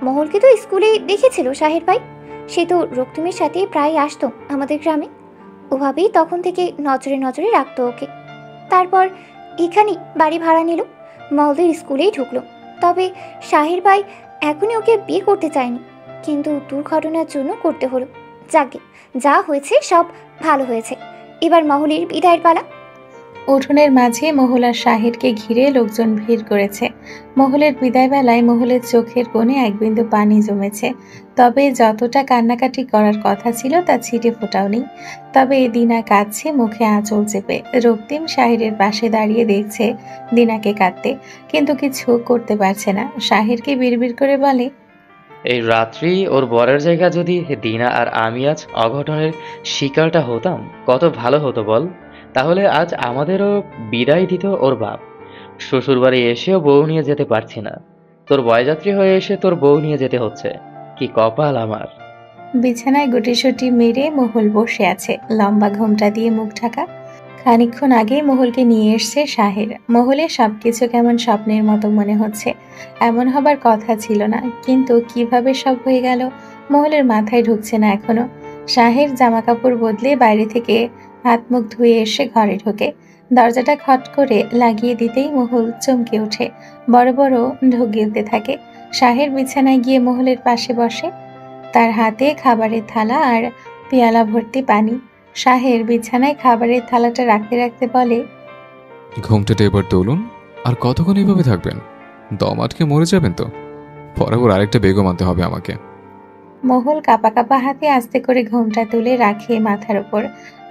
মহলকে তো স্কুলে দেখেছিল শাহের ভাই, সে তো রক্তিমের সাথে প্রায় আসতো আমাদের গ্রামে। ওভাবেই তখন থেকে নজরে নজরে রাখতো ওকে। তারপর এখানেই বাড়ি ভাড়া নিল, মহলদের স্কুলেই ঢুকলো। তবে শাহের ভাই এখনই ওকে বিয়ে করতে চায়নি, কিন্তু দুর্ঘটনার জন্য করতে হলো। যাকে যা হয়েছে সব ভালো হয়েছে, এবার মহলের বিদায়ের পালা।
উঠোনের মাঝে মহল আর শাহেরকে ঘিরে লোকজন ভিড় করেছে। মহলের বিদায় বেলায় মহলের চোখের কোণে এক বিন্দু পানি জমেছে, তবে যতটা কান্নাকাটি করার কথা ছিল তা ছিটে ফোটাও নেই। তবে দিনা কাঁদছে, মুখে আঁচল চেপে। রক্তিম শাহেরের পাশে দাঁড়িয়ে দেখছে দিনাকে কাঁদতে, কিন্তু কিছু করতে পারছে না। শাহেরকে বিড়বিড় করে বলে,
এই রাত্রি ওর বরের জায়গা যদি দিনা আর আমি আজ অঘটনের শিকারটা হতাম, কত ভালো হতো বল। তাহলে আজ আমাদেরও বিদায় দিত ওর বাপ। শ্বশুরবাড়ি এসেও বউ নিয়ে যেতে পারছি না, তোর বয়যাত্রী হয়ে এসে তোর বউ নিয়ে যেতে হচ্ছে। কি কপাল আমার।
বিছানায় গুটিসুটি মেরে মহল বসে আছে, লম্বা ঘোমটা দিয়ে মুখ ঢাকা। খানিকক্ষণ আগে মহলকে নিয়ে এসছে শাহের। মহলে সবকিছু কেমন স্বপ্নের মতো মনে হচ্ছে। এমন হবার কথা ছিল না, কিন্তু কিভাবে সব হয়ে গেল মহলের মাথায় ঢুকছে না এখনো। শাহের জামা কাপড় বদলে বাইরে থেকে হাত মুখ ধুয়ে এসে ঘরে ঢোকে। দরজাটা খট করে লাগিয়ে দিতেই মহল চমকে ওঠে, বড় বড় ঢোক গিলতে থাকে। শাহের বিছানায় গিয়ে মহলের পাশে বসে, তার হাতে খাবারের থালা আর পেয়ালা ভর্তি পানি। শাহের বিছানায় খাবারের থালাটা রাখতে রাখতে বলে,
ঘুমটাটা এবার তুলুন। আর কতক্ষণ এইভাবে থাকবেন? দম আটকে মরে যাবেন তো। বরাবর আরেকটা বেগম আনতে হবে আমাকে।
মহল কাপা কাপা হাতে আস্তে করে ঘোমটা তুলে রাখে মাথার উপর,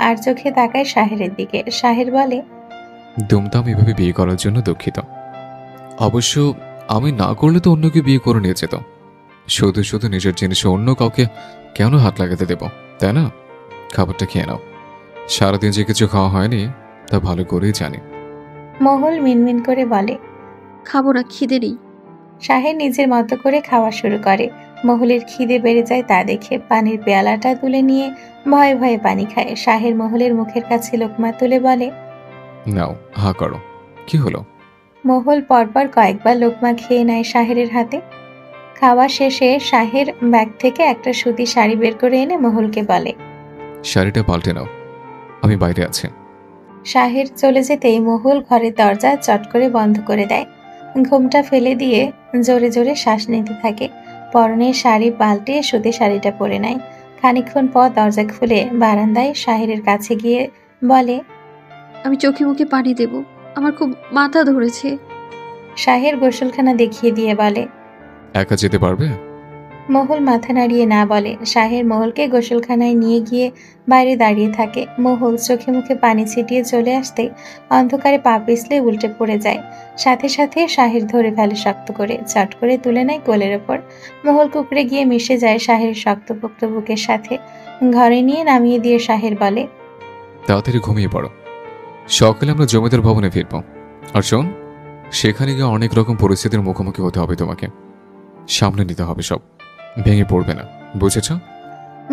আর চোখে তাকায় শাহেরের দিকে। শাহের বলে,
দুমদাম এভাবে বিয়ে করার জন্য দুঃখিত। অবশ্য আমি না করলে তো অন্যকে বিয়ে করে নিয়ে যেত। শুধু শুধু নিজের জিনিসে অন্য কাউকে কেন হাত লাগাতে দেব, তাই না? খাবারটা খেয়ে নাও। সারাদিন যে কিছু খাওয়া হয়নি তা ভালো করেই জানি।
মহল মিনমিন করে বলে,
খাবো না, খিদে নেই।
শাহের নিজের মতো করে খাওয়া শুরু করে। মহলের খিদে বেড়ে যায় তা দেখে পানির পেয়ালাটা তুলে নিয়ে ভয়ে ভয়ে পানি খায়। শাহের মহলের মুখের কাছে লোকমা তুলে বলে,
নাও, হা করো। কি হলো?
মহল পরপর কয়েকবার লোকমা খেয়ে নেয় শাহেরের হাতে। খাওয়া শেষে শাহের ব্যাগ থেকে একটা সুতি শাড়ি বের করে এনে মহলকে বলে,
শাড়িটা পাল্টে নাও, আমি বাইরে আছি।
শাহের চলে যেতেই মহুল ঘরের দরজা চট করে বন্ধ করে দেয়। ঘুমটা ফেলে দিয়ে জোরে জোরে শ্বাস নিতে থাকে। পরনের শাড়ি পাল্টে সুতি শাড়িটা পরে নেয়। খানিকক্ষণ পর দরজা খুলে বারান্দায় শাহেরের কাছে গিয়ে বলে,
আমি চোখে মুখে পানি দেব, আমার খুব মাথা ধরেছে।
শাহের গোসলখানা দেখিয়ে দিয়ে বলে,
একা যেতে পারবে?
মহুল মাথা নাড়িয়ে না বলে। শাহের মহুলকে গোসলখানায় নিয়ে গিয়ে বাইরে দাঁড়িয়ে থাকে। মহুল চোখে মুখে পানি ছিটিয়ে চলে আসতেই অন্ধকারে পা পিছলে উল্টে পড়ে যায়। সাথে সাথে শাহের ধরে ফেলে শক্ত করে, চট করে তুলে নেয় কোলের ওপর। মহুল কুকড়ে গিয়ে মিশে যায় শাহের শক্তপোক্ত বুকের সাথে। ঘরে নিয়ে নামিয়ে দিয়ে শাহের বলে,
তাড়াতাড়ি ঘুমিয়ে পড়ো, সকালে আমরা জমিদার ভবনে ফিরবো। আর শোন, সেখানে গিয়ে অনেক রকম পরিস্থিতির মুখোমুখি হতে হবে তোমাকে, সামনে নিতে হবে সব, ভেঙে পড়বে না, বুঝেছ?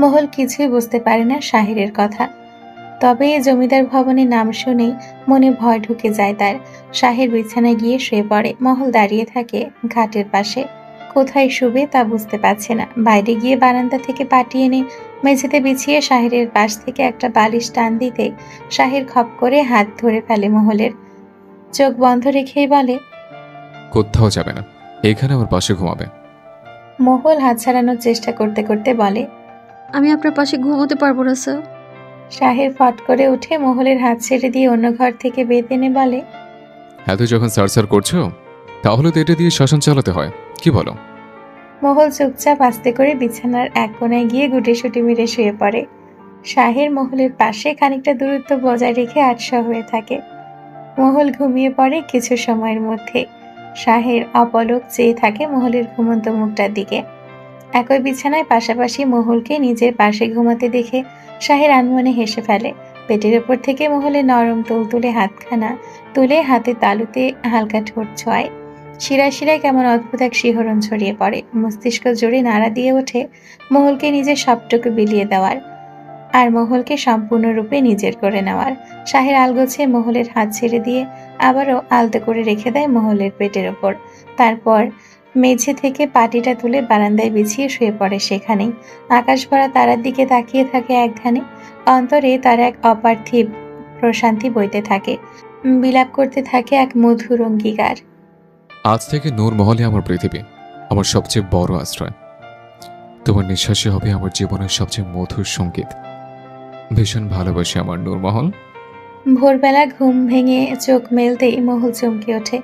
মহুল কিছুই বুঝতে পারে না শাহেরের কথা। তবে জমিদার ভবনের নাম শুনেই মনে ভয় ঢুকে যায় তার। শাহের বিছানায় গিয়ে শুয়ে পড়ে। মহল দাঁড়িয়ে থাকে ঘাটের পাশে। কোথায় শুবে তা বুঝতে পারছে না। বাইরে গিয়ে বারান্দা থেকে পাটি এনে মেঝেতে বিছিয়ে শাহেরের পাশ থেকে একটা বালিশ টান দিতে শাহের খপ করে হাত ধরে ফেলে মহলের। চোখ বন্ধ রেখেই বলে,
কোথাও যাবে না, এখানে আমার পাশে ঘুমাবে।
মহল হাত ছাড়ানোর চেষ্টা করতে করতে বলে,
আমি আপনার পাশে ঘুমোতে পারবো না স্যার।
শাহের ফট করে উঠে মহলের হাত ছেড়ে দিয়ে অন্য ঘর থেকে বেত এনে বলে,
এত যখন সার করছো তাহলে তো এটা দিয়ে শাসন চালাতে হয়, কি বলো?
মহল চুপচাপ আস্তে করে বিছানার এক কোণায় গিয়ে গুটিসুটি মেরে শুয়ে পড়ে। শাহের মহলের পাশে খানিকটা দূরত্ব বজায় রেখে আটশা হয়ে থাকে। মহল ঘুমিয়ে পড়ে কিছু সময়ের মধ্যে। শাহের অপলক চেয়ে থাকে মহলের ঘুমন্ত মুখটার দিকে। একই বিছানায় পাশাপাশি মহলকে নিজের পাশে ঘুমাতে দেখে শাহের আনমনে হেসে ফেলে। পেটের ওপর থেকে মহলের নরম তুলতুলে হাতখানা তুলে হাতে তালুতে হালকা ঠোঁট ছোঁয়। শিরায় শিরায় কেমন অদ্ভুত এক শিহরণ ছড়িয়ে পড়ে। মস্তিষ্ক জুড়ে নাড়া দিয়ে ওঠে মহলকে নিজের সবটুকু বিলিয়ে দেওয়ার আর মহলকে সম্পূর্ণরূপে নিজের করে নেওয়ার। শাহের আলগোছে মহলের হাত ছেড়ে দিয়ে আবারও আলতো করে রেখে দেয় মহলের পেটের ওপর। তারপর মেঝে থেকে পাটিটা তুলে বারান্দায় বিছিয়ে শুয়ে পড়ে সেখানেই। আকাশ ভরা তারার দিকে তাকিয়ে থাকে একধানে। অন্তরে তার এক অপার্থিব প্রশান্তি বইতে থাকে। বিলাপ করতে থাকে এক মধুর অঙ্গীকার।
আজ থেকে নূর মহলে আমার পৃথিবী, আমার সবচেয়ে বড় আশ্রয়। তোমার নিঃশ্বাসই হবে আমার জীবনের সবচেয়ে মধুর সঙ্গীত। ভীষণ ভালোবাসি আমার নূরমহল।
ভোরবেলা ঘুম ভেঙে চোখ মেলতেই মহুল চমকে ওঠে।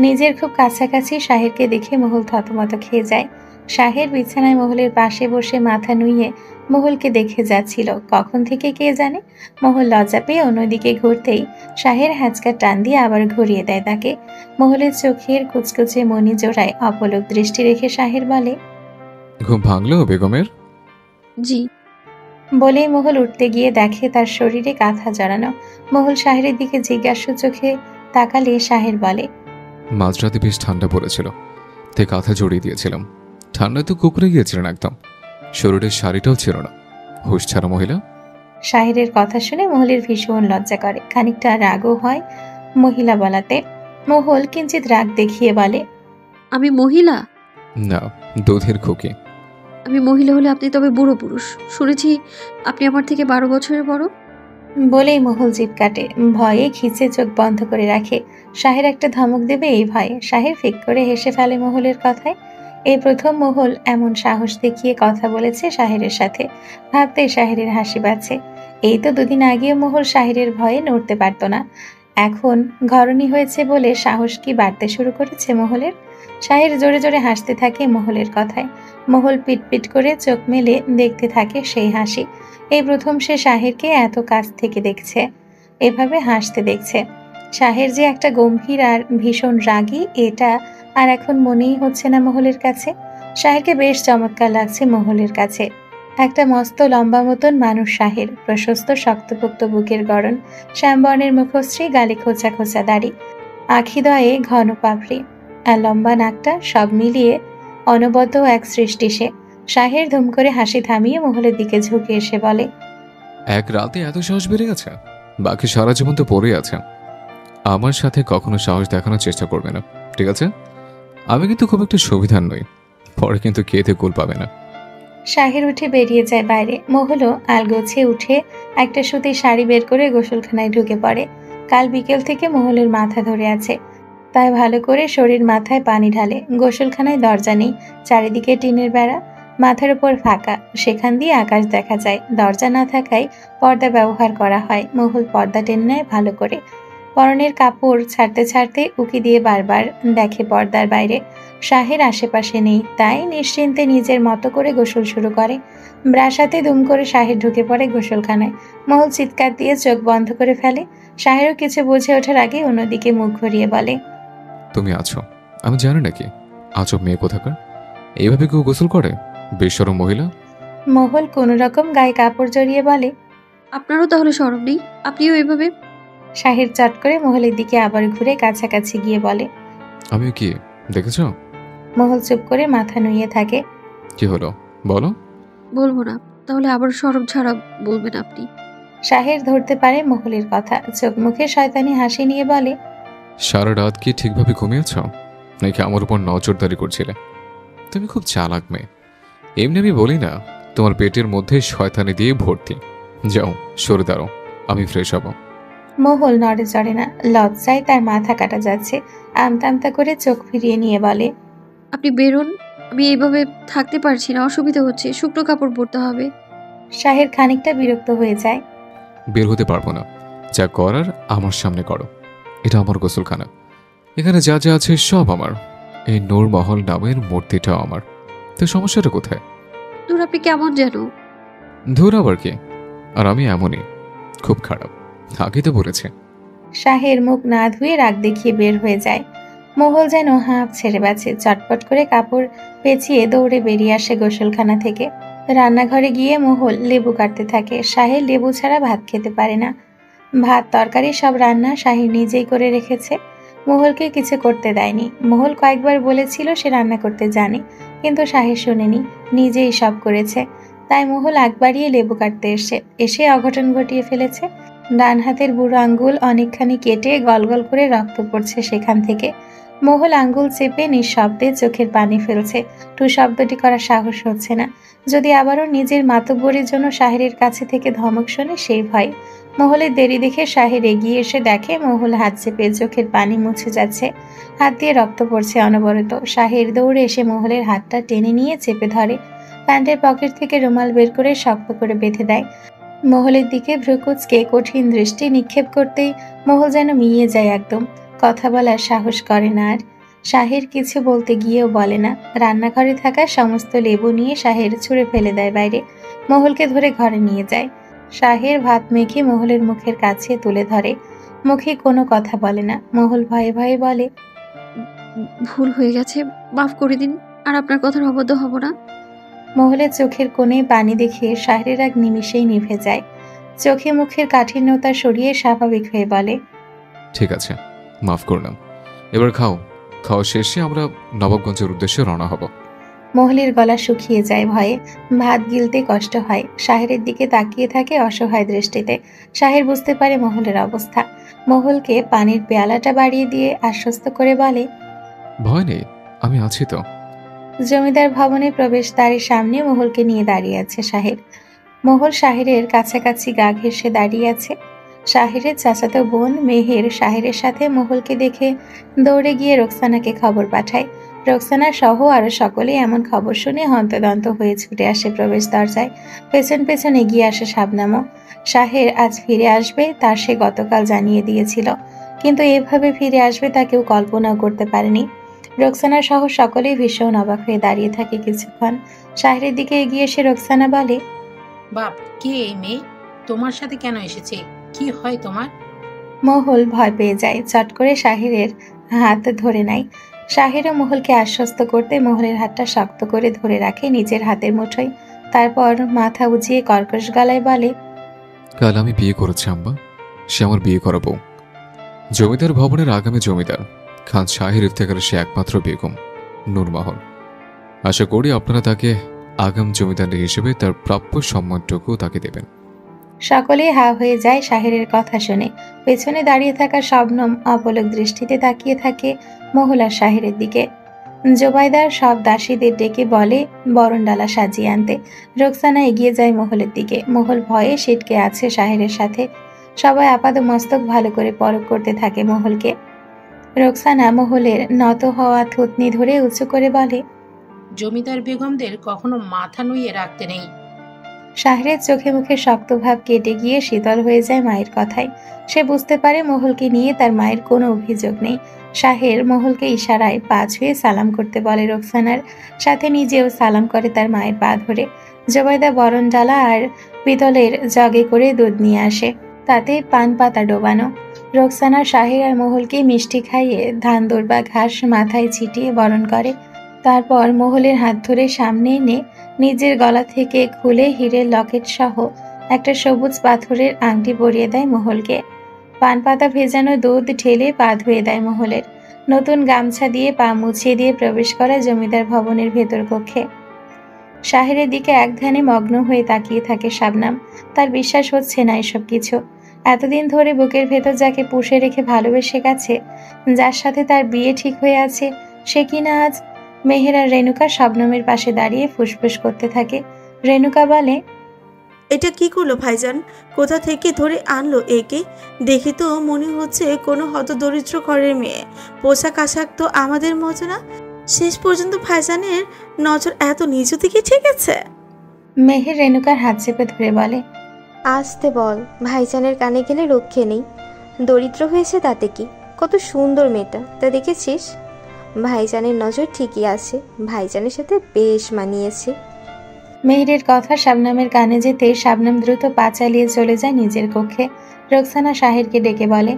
নিজের খুব কাছাকাছি শাহেরকে দেখে মহুল থতমত খেয়ে যায়। শাহের বিছানায় মহুলের পাশে বসে মাথা নুইয়ে মহুলকে দেখে যাচ্ছিল। কখন থেকে কে জানে। মহুল লজ্জা পেয়ে অন্যদিকে ঘুরতেই শাহের হ্যাঁচকা টান দিয়ে আবার ঘুরিয়ে দেয় তাকে। মহুলের চোখের কুচকুচে মনি জোড়ায় অপলক দৃষ্টি রেখে শাহের বলে,
ঘুম ভাঙলো বেগমের?
জি।
বলেই মহুল উঠতে গিয়ে দেখে তার শরীরে কাঁথা জড়ানো। মহুল শাহের দিকে জিজ্ঞাসু চোখে তাকালে শাহের বলে,
মাঝরাতে বেশ ঠান্ডা পড়েছিল, তাই কাঁথা জড়িয়ে দিয়েছিলাম। ঠান্ডায় তো কুকুরে গিয়েছিলেন একদম, শরীরের শাড়িটাও ছিল না। হুশ ছাড়া মহিলা।
শাহের কথা শুনে মহুলের ভীষণ লজ্জা করে, খানিকটা রাগও হয় মহিলা বলাতে। মহুল কিঞ্চিত রাগ দেখিয়ে বলে,
আমি মহিলা
না, দুধের খুকি।
আমি মহিলা হলে আপনি তবে বুড়ো পুরুষ। শুনেছি আপনি আমার থেকে 12 বছরের বড়।
বলেই মহুল জিভ কাটে। ভয়ে খিচে চোখ বন্ধ করে রাখে। শাহের একটা ধমক দেবে এই ভয়ে। শাহের ফিক করে হেসে ফেলে মহুলের কথায়। এই প্রথম মহুল এমন সাহস দেখিয়ে কথা বলেছে শাহেরের সাথে। ভাবতে শাহেরের হাসি পাচ্ছে। এই তো দুদিন আগেও মহুল শাহেরের ভয়ে নড়তে পারত না। এখন ঘরণী হয়েছে বলে সাহস কি বাড়তে শুরু করেছে মহুলের। শাহের জোরে জোরে হাসতে থাকে মহুলের কথায়। মহুল পিটপিট করে চোখ মেলে দেখতে থাকে সেই হাসি। এই প্রথম সে শাহেরকে এত কাছ থেকে দেখছে, এভাবে হাসতে দেখছে। শাহের যে একটা গম্ভীর আর ভীষণ রাগী, এটা আর এখন মনেই হচ্ছে না মহলের কাছে। শাহেরকে বেশ চমৎকার লাগছে মহলের কাছে। একটা মস্ত লম্বা মতন মানুষ শাহের, প্রশস্ত শক্তপোক্ত বুকের গড়ন, শ্যামবর্ণের মুখশ্রী, গালে খোঁচা খোঁচা দাড়ি, আখিদয়ে ঘন পাপড়ি আর লম্বা নাকটা, সব মিলিয়ে অনবদ্য এক সৃষ্টি সে। শাহের ধুম করে হাসি থামিয়ে মহলের দিকে ঝুঁকে এসে বলে,
এক রাতে এত সাহস বেড়ে গেছে, বাকি সারা জীবন তো পড়ে আছে। আমার সাথে কখনো সাহস দেখানোর চেষ্টা করবে না, ঠিক আছে? আমি কিন্তু খুব একটা সুবিধার নই, পরে কিন্তু কেতে কুল পাবে না।
শাহের উঠে বেরিয়ে যায় বাইরে। মহলও আলগোছে উঠে একটা সুতির শাড়ি বের করে গোসলখানায় ঢুকে পড়ে। কাল বিকেল থেকে মহলের মাথা ধরে আছে, তাই ভালো করে শরীর মাথায় পানি ঢালে। গোসলখানায় দরজা নেই, চারিদিকে টিনের বেড়া, মাথার উপর ফাঁকা, সেখান দিয়ে আকাশ দেখা যায়। দরজা না থাকায় পর্দা ব্যবহার করা হয়। মহুল পর্দা টেনে নেয় ভালো করে, পরনের কাপড় ছাড়তে ছাড়তে উকি দিয়ে বারবার দেখে পর্দার বাইরে। শাহের আশেপাশে নেই, তাই নিশ্চিন্তে নিজের মতো করে গোসল শুরু করে। ব্রাশ হাতে দুম করে শাহের ঢুকে পড়ে গোসলখানায়। মহুল চিৎকার দিয়ে চোখ বন্ধ করে ফেলে। শাহেরও কিছু বুঝে ওঠার আগে অন্যদিকে মুখ ঘুরিয়ে বলে,
তুমি আছো, আমি জানি নাকি? আজব মেয়ে কোথাকার, এইভাবে কেউ গোসল করে? বেশরম মহিলা।
মহুল কোনো রকম গায়ে কাপড় জড়িয়ে বলে,
আপনারও তাহলে শরম নেই? আপনিও এভাবে?
শাহের চট করে মহলের দিকে আবার ঘুরে কাছাকাছি গিয়ে বলে,
আমিও কি দেখেছ?
মহল চুপ করে মাথা নুইয়ে থাকে।
কি হলো বলো?
বলবো না। তাহলে আবার শরম ছাড়া বলবেন আপনি?
শাহের ধরতে পারে মহলের কথা, চোখ মুখে শয়তানি হাসি নিয়ে বলে,
সারা রাত কি ঠিকভাবে ঘুমিয়েছ নাকি আমার উপর নজরদারি করছিলে? তুমি খুব চালাক মেয়ে। এমনি আমি বলি না, তোমার পেটের মধ্যে শয়তানি দিয়ে ভর্তি। যাও সরে দাঁড়ো, আমি ফ্রেশ হব।
মহল নড়ে চড়ে না, লজ্জায় তার মাথা কাটা যাচ্ছে। আমতা আমতা করে চোখ ফিরিয়ে নিয়ে বলে,
আপনি বেরোন, আমি এইভাবে থাকতে পারছি না, অসুবিধা হচ্ছে, শুকনো কাপড় পরতে হবে।
শাহের খানিকটা বিরক্ত হয়ে যায়।
বের হতে পারবো না, যা করার আমার সামনে করো। এটা আমার গোসলখানা, এখানে যা যা আছে সব আমার। এই নূর মহল নামের মূর্তিটাও আমার, তো সমস্যাটা কোথায়?
দূর, আপনি কেমন যেন।
ধুর আবার কি? আর আমি এমনই, খুব খারাপ, আগে তো বলেছে।
শাহের মুখ না ধুয়ে রাগ দেখিয়ে বের হয়ে যায়। মহল যেন হাঁপ ছেড়ে বাঁচে, চটপট করে কাপড় পেঁচিয়ে দৌড়ে বেরিয়ে আসে গোসলখানা থেকে। রান্নাঘরে গিয়ে মহল লেবু কাটতে থাকে। শাহের লেবু ছাড়া ভাত খেতে পারে না। ভাত তরকারি সব রান্না শাহের নিজেই করে রেখেছে, মহলকে কিছু করতে দেয়নি। মহল কয়েকবার বলেছিল সে রান্না করতে জানে, কিন্তু শাহের শোনেনি, নিজেই সব করেছে। তাই মহল আগ বাড়িয়ে লেবু কাটতে এসে অঘটন ঘটিয়ে ফেলেছে। ডান হাতের বুড়ো আঙ্গুল অনেকখানি কেটে গলগল করে রক্ত পড়ছে সেখান থেকে। মহল আঙ্গুল চেপে নিঃশব্দে চোখের পানি ফেলছে, টু শব্দটি করার সাহস হচ্ছে না। যদি আবারও নিজের মাতব্বরির জন্য শাহেরের কাছে থেকে ধমক শোনে সেই ভয়। মহলের দেরি দেখে শাহের এগিয়ে এসে দেখে মহল হাত চেপে চোখের পানি মুছে যাচ্ছে, হাত দিয়ে রক্ত পড়ছে অনবরত। শাহের দৌড়ে এসে মহলের হাতটা টেনে নিয়ে চেপে ধরে, প্যান্টের পকেট থেকে রুমাল বের করে শক্ত করে বেঁধে দেয়। মহলের দিকে ভ্রুকুচকে কঠিন দৃষ্টি নিক্ষেপ করতেই মহল যেন মিলিয়ে যায় একদম, কথা বলার সাহস করে না আর। শাহের কিছু বলতে গিয়েও বলে না। রান্নাঘরে থাকা সমস্ত লেবু নিয়ে শাহের ছুঁড়ে ফেলে দেয় বাইরে। মহলকে ধরে ঘরে নিয়ে যায়। শাহের ভাত মেখে মহলের মুখের কাছে তুলে ধরে, মুখে কোনো কথা বলে না। মহল ভয়ে ভয়ে বলে,
ভুল হয়ে গেছে, মাফ করে দিন, আর আপনার কথার অবদ্ধ হব না।
মহলের চোখের কোণে পানি দেখে শাহের এক নিমিষেই নিভে যায়। চোখে মুখের কাঠিন্যতা সরিয়ে স্বাভাবিক হয়ে বলে,
ঠিক আছে, মাফ করলাম। এবার খাও, খাওয়া শেষে আমরা নবাবগঞ্জের উদ্দেশ্যে রওনা হব।
মহলের গলা শুকিয়ে যায় ভয়ে, ভাত গিলতে কষ্ট হয়। শাহেরের দিকে তাকিয়ে থাকে অসহায় দৃষ্টিতে। শাহের বুঝতে পারে মহলের অবস্থা। মহলকে পানির পেয়ালাটা বাড়িয়ে দিয়ে আশ্বস্ত করে বলে,
ভয় নেই, আমি আছি তো।
জমিদার ভবনের প্রবেশদ্বারের সামনে মহলকে নিয়ে দাঁড়িয়ে আছে শাহের। মহল শাহেরের কাছাকাছি গা ঘেঁষে দাঁড়িয়ে আছে। শাহেরের চাচাতো বোন মেহের শাহেরের সাথে মহলকে দেখে দৌড়ে গিয়ে রোকসানাকে খবর পাঠায়। রোকসানা সহ আরো সকলেই এমন খবর শুনে হন্তদন্ত হয়ে ছুটে আসে প্রবেশ দরজায়। পেছন পেছন এগিয়ে আসে শাবনামও। শাহের আজ ফিরে আসবে তা সে গতকাল জানিয়ে দিয়েছিল, কিন্তু এভাবে ফিরে আসবে তা কেউ কল্পনাও করতে পারেনি। রোকসানা সহ সকলেই ভীষণ অবাক হয়ে দাঁড়িয়ে থাকে কিছুক্ষণ। শাহেরের দিকে এগিয়ে এসে রোকসানা বলে,
বাপ, কে এই মেয়ে? তোমার সাথে কেন এসেছে? কি হয় তোমার?
মহল ভয় পেয়ে যায়, চট করে শাহেরের হাত ধরে নেয়। শাহেরও মহলকে আশ্বস্ত করতে মহলের হাতটা শক্ত করে ধরে রাখে নিজের হাতের মুঠোয়। তারপর মাথা উঁচিয়ে কর্কশ গলায় বলে,
কাল আমি বিয়ে করেছি আম্মা, সে আমার বিয়ে করাবো। জমিদার ভবনের আগামী জমিদার খান শাহের ইফতেখারের সে একমাত্র বেগম নূরমহল। আশা করি আপনারা তাকে আগাম জমিদার হিসেবে তার প্রাপ্য সম্মানটুকু তাকে দেবেন।
সকলেই হা হয়ে যায় শাহেরের কথা শুনে। পেছনে দাঁড়িয়ে থাকা শবনম অপলক দৃষ্টিতে তাকিয়ে থাকে মহল আর শাহেরের দিকে। জোবাইদার সব দাসীদের ডেকে বলে বরণডালা সাজিয়ে আনতে। রোকসানা এগিয়ে যায় মহলের দিকে। মহল ভয়ে সিটকে আছে শাহেরের সাথে। সবাই আপাদ মস্তক ভালো করে পরখ করতে থাকে মহলকে। রোকসানা মহলের নত হওয়া থুতনি ধরে উঁচু করে বলে,
জমিদার বেগমদের কখনো মাথা নুইয়ে রাখতে নেই।
শাহেরের চোখে মুখে শক্ত ভাব কেটে গিয়ে শীতল হয়ে যায় মায়ের কথায়। সে বুঝতে পারে মহলকে নিয়ে তার মায়ের কোনো অভিযোগ নেই। শাহের মহলকে ইশারায় পা ছুঁয়ে সালাম করতে বলে রোকসানার সাথে, নিজেও সালাম করে তার মায়ের পা ধরে। জোবাইদা বরণ ডালা আর পিতলের জগে করে দুধ নিয়ে আসে, তাতে পান পাতা ডোবানো। রোকসানা শাহের আর মহলকে মিষ্টি খাইয়ে ধান দৌড়বা ঘাস মাথায় ছিটিয়ে বরণ করে। তারপর মহলের হাত ধরে সামনে এনে নিজের গলা থেকে খুলে হীরের লকেট সহ একটা সবুজ পাথরের আংটি পরিয়ে দেয় মহলকে। পান পাতা ভেজানো দুধ ঢেলে পা ধুয়ে দেয় মহলের। নতুন গামছা দিয়ে পা মুছিয়ে দিয়ে প্রবেশ করে জমিদার ভবনের ভেতর কক্ষে। শাহেরের দিকে এক ধ্যানে মগ্ন হয়ে তাকিয়ে থাকে শাবনাম। তার বিশ্বাস হচ্ছে না এসব কিছু। এতদিন ধরে বুকের ভেতর যাকে পুষে রেখে ভালোবেসে গেছে, যার সাথে তার বিয়ে ঠিক হয়ে আছে, সে কিনা আজ। মেহের আর রেণুকা শবনমের পাশে দাঁড়িয়ে ফুসফুস করতে থাকে। রেণুকা বলে,
এটা কি করলো ভাইজান? কোথা থেকে ধরে আনলো একে? দেখি তো মনে হচ্ছে কোনো হতদরিদ্র ঘরের মেয়ে। পোশাক আশাক তো আমাদের মতো না। শেষ পর্যন্ত ভাইজানের নজর এত নিচু দিকে ঠেকেছে।
মেহের রেণুকার হাত চেপে ধরে বলে,
আসতে বল, ভাইজানের কানে গেলে রক্ষে নেই। দরিদ্র হয়েছে তাতে কি, কত সুন্দর মেয়েটা, তা দেখেছিস? ভাইজানের নজর ঠিকই আছে, ভাইজানের সাথে বেশ মানিয়েছে।
মেহেরের কথা শাবনামের কানে যেতে শাবনাম দ্রুত পা চালিয়ে চলে যায় নিজের কক্ষে। রোকসানা শাহেরকে ডেকে বলে,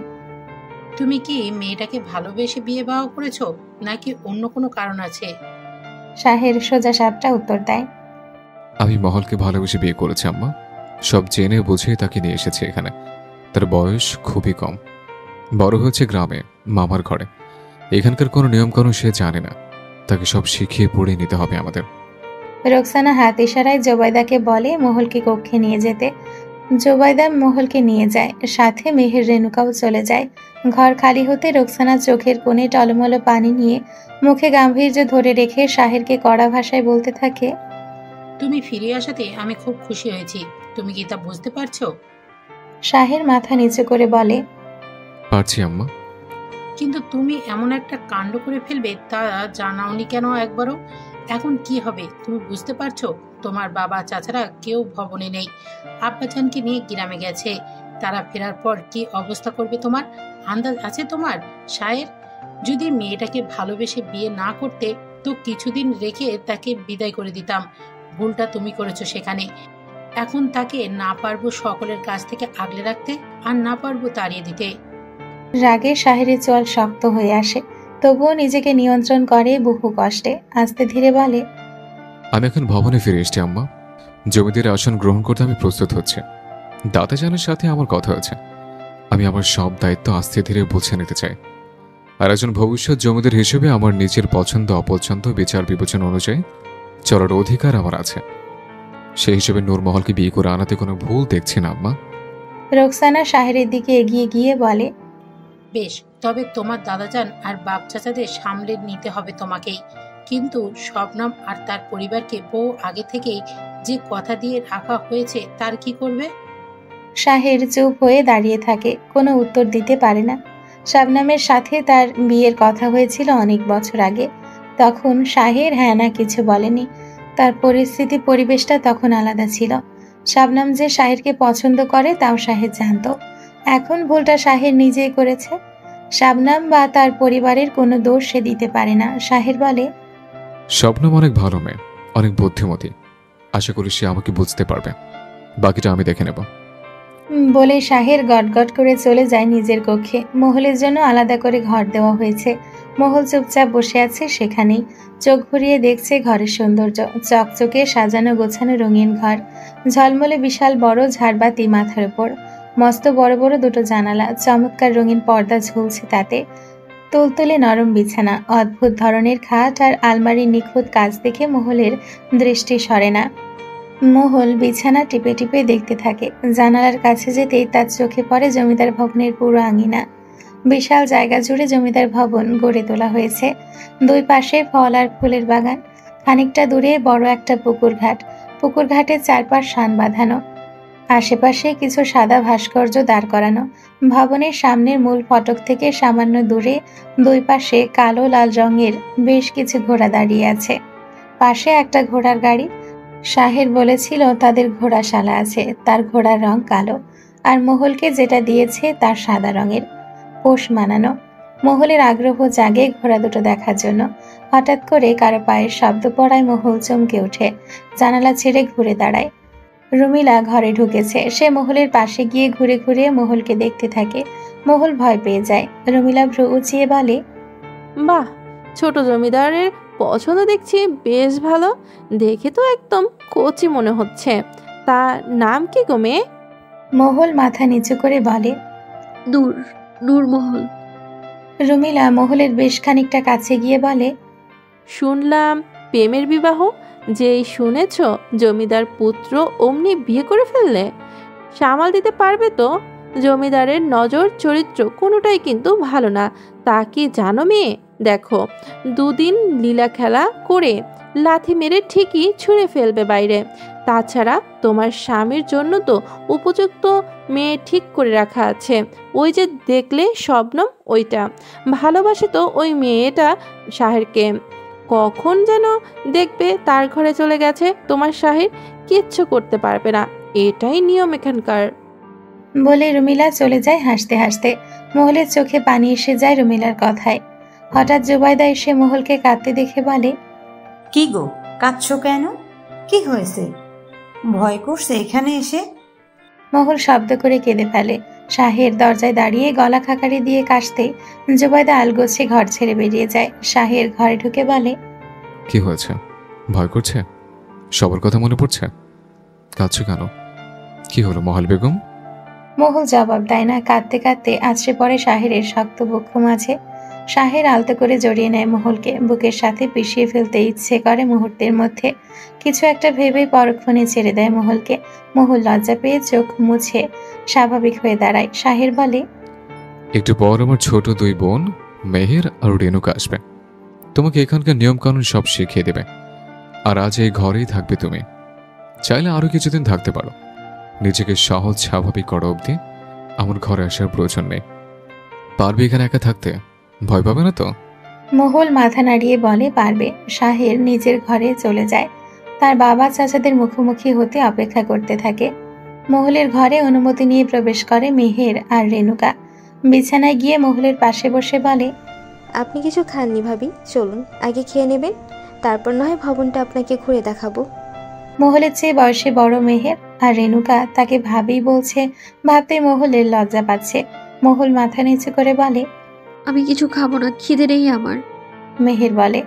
তুমি কি মেয়েটাকে ভালোবেসে বিয়ে বাও করেছো, নাকি অন্য কোনো কারণ আছে?
শাহের সোজা সাপটা উত্তর দেয়,
আমি মহলকে ভালোবেসে বিয়ে করেছি আম্মা। সব জেনে বুঝে তাকে নিয়ে এসেছে এখানে। তার বয়স খুবই কম, বড় হয়েছে গ্রামে মামার ঘরে। এখানকার কোনো নিয়মকানুন সে জানে না, তাকে সব শিখিয়ে পড়ে নিতে হবে আমাদের।
রোকসানা হাত ইশারায় জোবাইদাকে বলে মহলকে কক্ষে নিয়ে যেতে। জোবাইদা মহলকে নিয়ে যায়, সাথে মেহের রেণুকাও চলে যায়। ঘর খালি হতে রোকসানা চোখের কোণে টলমলো পানি নিয়ে মুখে গাম্ভীর্য ধরে রেখে শাহেরকে কড়া ভাষায় বলতে থাকে,
তুমি ফিরে আসাতে আমি খুব খুশি হয়েছি। তুমি কি তা বুঝতে পারছো?
শাহের মাথা নিচু করে বলে,
পারছি আম্মা।
কিন্তু তুমি এমন একটা কাণ্ড করে ফেলবে তা জানাওনি কেন একবারও? এখন কি হবে তুমি বুঝতে পারছো? তোমার বাবা চাচারা কেউ ভবনে নেই, আব্বাজানকে নিয়ে গ্রামে গেছে। তারা ফেরার পর কি অবস্থা করবে তোমার আন্দাজ আছে তোমার? শায়ের, যদি মেয়েটাকে ভালোবেসে বিয়ে না করতে তো কিছুদিন রেখে তাকে বিদায় করে দিতাম। ভুলটা তুমি করেছো সেখানে। এখন তাকে না পারবো সকলের কাছ থেকে আগলে রাখতে, আর না পারবো তাড়িয়ে দিতে।
রাগে শাহেরের চোয়াল শক্ত হয়ে আসে, তবুও নিজেকে নিয়ন্ত্রণ করে বহু কষ্টে। আস্তে ধীরে বলে,
আমি এখন ভবনে ফিরে এসেছি আম্মা। জমিদারের আসন গ্রহণ করতে আমি প্রস্তুত হচ্ছি। দাদাজানের সাথে আমার কথা হয়েছে। আমি আমার সব দায়িত্ব আস্তে ধীরে বুঝে নিতে চাই। আর একজন ভবিষ্যৎ জমিদার হিসেবে আমার নিজের পছন্দ অপছন্দ বিচার বিবেচনা অনুযায়ী চলার অধিকার আমার আছে। সেই হিসেবে নূরমহলকে বিয়ে করে আনাতে কোনো ভুল দেখছি না আম্মা।
রোকসানা শাহেরের দিকে এগিয়ে গিয়ে বলে,
বেশ, তবে তোমার দাদাজান আর বাপ চাচাদের সামলে নিতে হবে তোমাকেই। কিন্তু শবনম আর তার পরিবারকে বহু আগে থেকেই যে কথা দিয়ে রাখা হয়েছে তার কি করবে?
শাহের চুপ হয়ে দাঁড়িয়ে থাকে, কোনো উত্তর দিতে পারে না। শাবনামের সাথে তার বিয়ের কথা হয়েছিল অনেক বছর আগে। তখন শাহের হ্যাঁ না কিছু বলেনি। তার পরিস্থিতি পরিবেশটা তখন আলাদা ছিল। শাবনাম যে শাহেরকে পছন্দ করে তাও শাহের জানত। এখন ভুলটা শাহের নিজেই করেছে। শাবনাম বা তার পরিবারের কোনো দোষ সে দিতে পারে না। শাহের বলে,
শবনম অনেক ভালো মেয়ে, অনেক বুদ্ধিমতী। আশা করি সে আমাকে বুঝতে পারবে। বাকিটা আমি দেখে নেব।
বলে শাহের গটগট করে চলে যায় নিজের কক্ষে। মহলের জন্য আলাদা করে ঘর দেওয়া হয়েছে। মহল চুপচাপ বসে আছে সেখানেই, চোখ ঘুরিয়ে দেখছে ঘরের সৌন্দর্য। চকচকে সাজানো গোছানো রঙিন ঘর, ঝলমলে বিশাল বড় ঝাড়বাতি মাথার উপর, মস্ত বড় বড় দুটো জানালা, চমৎকার রঙিন পর্দা ঝুলছে তাতে, তুলতুলে নরম বিছানা, অদ্ভুত ধরনের খাট আর আলমারির নিখুঁত কাজ দেখে মহলের দৃষ্টি সরে না। মহল বিছানা টিপে টিপে দেখতে থাকে। জানালার কাছে যেতেই তার চোখে পড়ে জমিদার ভবনের পুরো আঙিনা। বিশাল জায়গা জুড়ে জমিদার ভবন গড়ে তোলা হয়েছে। দুই পাশে ফল আর ফুলের বাগান। খানিকটা দূরে বড় একটা পুকুর ঘাট। পুকুর ঘাটের চারপাশ শান বাঁধানো। আশেপাশে কিছু সাদা ভাস্কর্য দাঁড় করানো। ভবনের সামনের মূল ফটক থেকে সামান্য দূরে দুই পাশে কালো লাল রঙের বেশ কিছু ঘোড়া দাঁড়িয়ে আছে। পাশে একটা ঘোড়ার গাড়ি। শাহের বলেছিল তাদের ঘোড়াশালা আছে, তার ঘোড়ার রং কালো, আর মহলকে যেটা দিয়েছে তার সাদা রঙের, পোষ মানানো। মহলের আগ্রহ জাগে ঘোড়া দুটো দেখার জন্য। হঠাৎ করে কারো পায়ের শব্দ পড়ায় মহল চমকে ওঠে, জানালা ছেড়ে ঘুরে দাঁড়ায়। রুমিলা ঘরে ঢুকেছে। সে মহলের পাশে গিয়ে ঘুরে ঘুরে মহলকে দেখতে থাকে। মহল ভয় পেয়ে যায়। রুমিলা ভ্রু উঁচিয়ে বলে,
বাহ, ছোট জমিদারের পছন্দ দেখছি বেশ ভালো। দেখে তো একদম কচি মনে হচ্ছে। তা নাম কি গো মেয়ে?
মহল মাথা নিচু করে বলে,
নূরমহল।
রুমিলা মহলের বেশ খানিকটা কাছে গিয়ে বলে,
শুনলাম প্রেমের বিবাহ। যেই শুনেছ জমিদার পুত্র অমনি বিয়ে করে ফেললে, সামাল দিতে পারবে তো? জমিদারের নজর চরিত্র কোনোটাই কিন্তু ভালো না, তা কি জানো মেয়ে? দেখো, দুদিন লীলা খেলা করে লাথি মেরে ঠিকই ছুঁড়ে ফেলবে বাইরে। তাছাড়া তোমার স্বামীর জন্য তো উপযুক্ত মেয়ে ঠিক করে রাখা আছে। ওই যে দেখলে শবনম, ওইটা ভালোবাসে তো ওই মেয়েটা শাহেরকে। কখন যেন দেখবে তার ঘরে চলে গেছে তোমার শাহের, কিচ্ছু করতে পারবে না। এটাই নিয়ম এখানকার।
বলে রুমিলা চলে যায় হাসতে হাসতে। মহলের চোখে পানি এসে যায় রুমিলার কথায়। হঠাৎ জুবাইদা এসে মহলকে কাঁদতে দেখে বলে,
কি গো, কাঁদছো কেন? কি হয়েছে? ভয় করছে এখানে এসে?
মহল শব্দ করে কেঁদে ফেলে। শাহের দরজায় দাঁড়িয়ে গলা খাকারি দিয়ে কাশতে জুবাইদা আলগোছে ঘর ছেড়ে বেরিয়ে যায়। শাহের ঘরে ঢুকে বলে,
কি হয়েছে? ভয় করছে? সবার কথা মনে পড়ছে? কাঁদছো কেন? কি হলো মহল বেগম?
মহল জবাব দেয় না। কাঁদতে কাঁদতে আছড়ে পড়ে শাহেরের শক্ত বক্ষ মাঝে। শাহের আলতো করে জড়িয়ে নেয় মহলকে। বুকের সাথে পিষিয়ে ফেলতে ইচ্ছে করে মুহূর্তের মধ্যে। কিছু একটা ভেবেই পরক্ষণে ছেড়ে দেয় মহলকে। মহল লজ্জা পেয়ে চোখ মুছে স্বাভাবিক হয়ে দাঁড়ায়। শাহের বলে,
একটু পর আমার ছোট দুই বোন মেহের আর রেণুকা আসবে। তোমাকে এখানকার নিয়মকানুন সব শিখিয়ে দেবে। আর আজ এই ঘরেই থাকবে তুমি। চাইলে আরো কিছুদিন থাকতে পারো। নিজেকে সহজ স্বাভাবিক করা অবধি আমার ঘরে আসার প্রয়োজন নেই। পারবে এখানে একা থাকতে? ভয় পাবে না তো?
মহল মাথা নাড়িয়ে বলে, পারবে। শাহের নিজের ঘরে চলে যায়। তার বাবা চাচাদের মুখোমুখি হতে অপেক্ষা করতে থাকে। মহলের ঘরে অনুমতি নিয়ে প্রবেশ করে মেহের আর রেণুকা। বিছানায় গিয়ে মহলের পাশে বসে বলে,
আপনি কিছু খাননি ভাবি, চলুন আগে খেয়ে নেবেন, তারপর না হয় ভবনটা আপনাকে ঘুরে দেখাবো।
মহলের চেয়ে বয়সে বড় মেহের, আর রেণুকা তাকে ভাবেই বলছে। ভাবতেই মহলের লজ্জা পাচ্ছে। মহল মাথা নিচু করে বলে,
আমি কিছু খাবো না, খিদে নেই আমার।
মেহের বলে,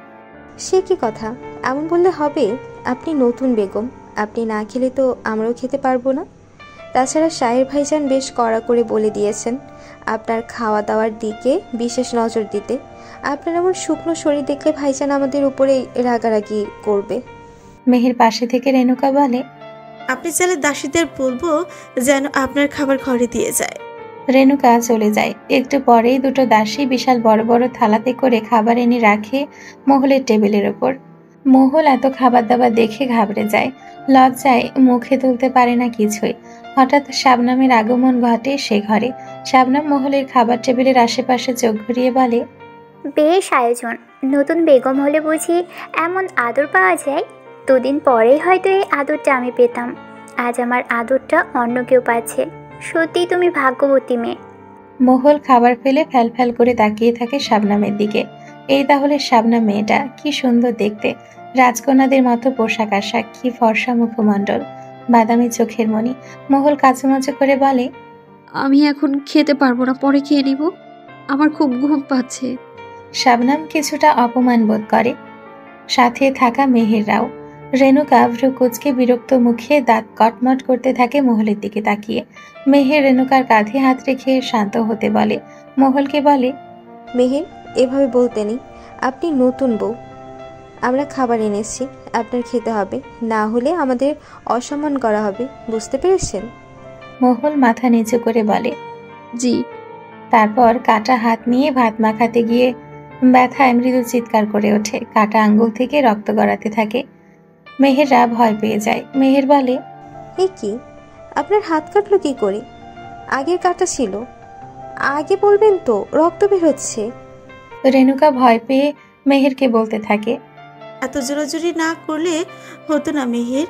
সে কি কথা, এমন বললে হবে? আপনি নতুন বেগম, আপনি না খেলে তো আমরাও খেতে পারবো না। তাছাড়া শাহের ভাইজান বেশ কড়া করে বলে দিয়েছেন আপনার খাওয়া দাওয়ার দিকে বিশেষ নজর দিতে। আপনার এমন শুকনো শরীর দেখলে ভাইজান আমাদের উপরে রাগারাগি করবে।
মেহের পাশে থেকে রেণুকা বলে,
আপনি চাইলে দাসীদের বলবো যেন আপনার খাবার ঘরে দিয়ে যায়।
রেণুকা চলে যায়। একটু পরেই দুটো দাসী বিশাল বড় বড় থালাতে করে খাবার এনে রাখে মহলের টেবিলের ওপর। মহল এত খাবার দাবার দেখে ঘাবড়ে যায়। লজ্জায় মুখে তুলতে পারে না কিছুই। হঠাৎ শাবনামের আগমন ঘটে সে ঘরে। শাবনাম মহলের খাবার টেবিলের আশেপাশে চোখ ঘুরিয়ে বলে,
বেশ আয়োজন। নতুন বেগম হলে বুঝি এমন আদর পাওয়া যায়? দুদিন পরেই হয়তো এই আদরটা আমি পেতাম। আজ আমার আদরটা অন্য কেউ পাচ্ছে। সত্যি তুমি ভাগ্যবতী মেয়ে।
মহল খাবার ফেলে ফ্যাল ফ্যাল করে তাকিয়ে থাকে শাবনামের দিকে। এই তাহলে শাবনাম মেয়েটা, কি সুন্দর দেখতে। রাজকন্যাদের মতো পোশাক আশাক, কি ফর্সা মুখমণ্ডল, বাদামি চোখের মণি। মহল কাচুমাচু করে বলে,
আমি এখন খেতে পারবো না, পরে খেয়ে নিব, আমার খুব ঘুম পাচ্ছে।
শাবনাম কিছুটা অপমান বোধ করে। সাথে থাকা মেহেররাও। রেণুকা ভ্রু কুঁচকে বিরক্ত মুখে দাঁত কটমট করতে থাকে মহলের দিকে তাকিয়ে। মেহের রেণুকার কাঁধে হাত রেখে শান্ত হতে বলে। মহলকে বলে,
মেহের, এভাবে বলতে নেই, আপনি নতুন বউ। আমরা খাবার এনেছি, আপনার খেতে হবে, না হলে আমাদের অসম্মান করা হবে, বুঝতে পেরেছেন?
মহল মাথা নিচু করে বলে,
জি।
তারপর কাটা হাত নিয়ে ভাত মাখাতে গিয়ে ব্যথায় মৃদু চিৎকার করে ওঠে। কাটা আঙ্গুল থেকে রক্ত গড়াতে থাকে। মেহেররা ভয় পেয়ে যায়। মেহের বলে,
এ কি, আপনার হাত কাটলো কি করে? আগের কাটা ছিল, আগে বলবেন তো, রক্ত বের হচ্ছে।
রেণুকা ভয় পেয়ে মেহেরকে বলতে থাকে,
এত জোরাজুরি না করলে হতো না মেহের।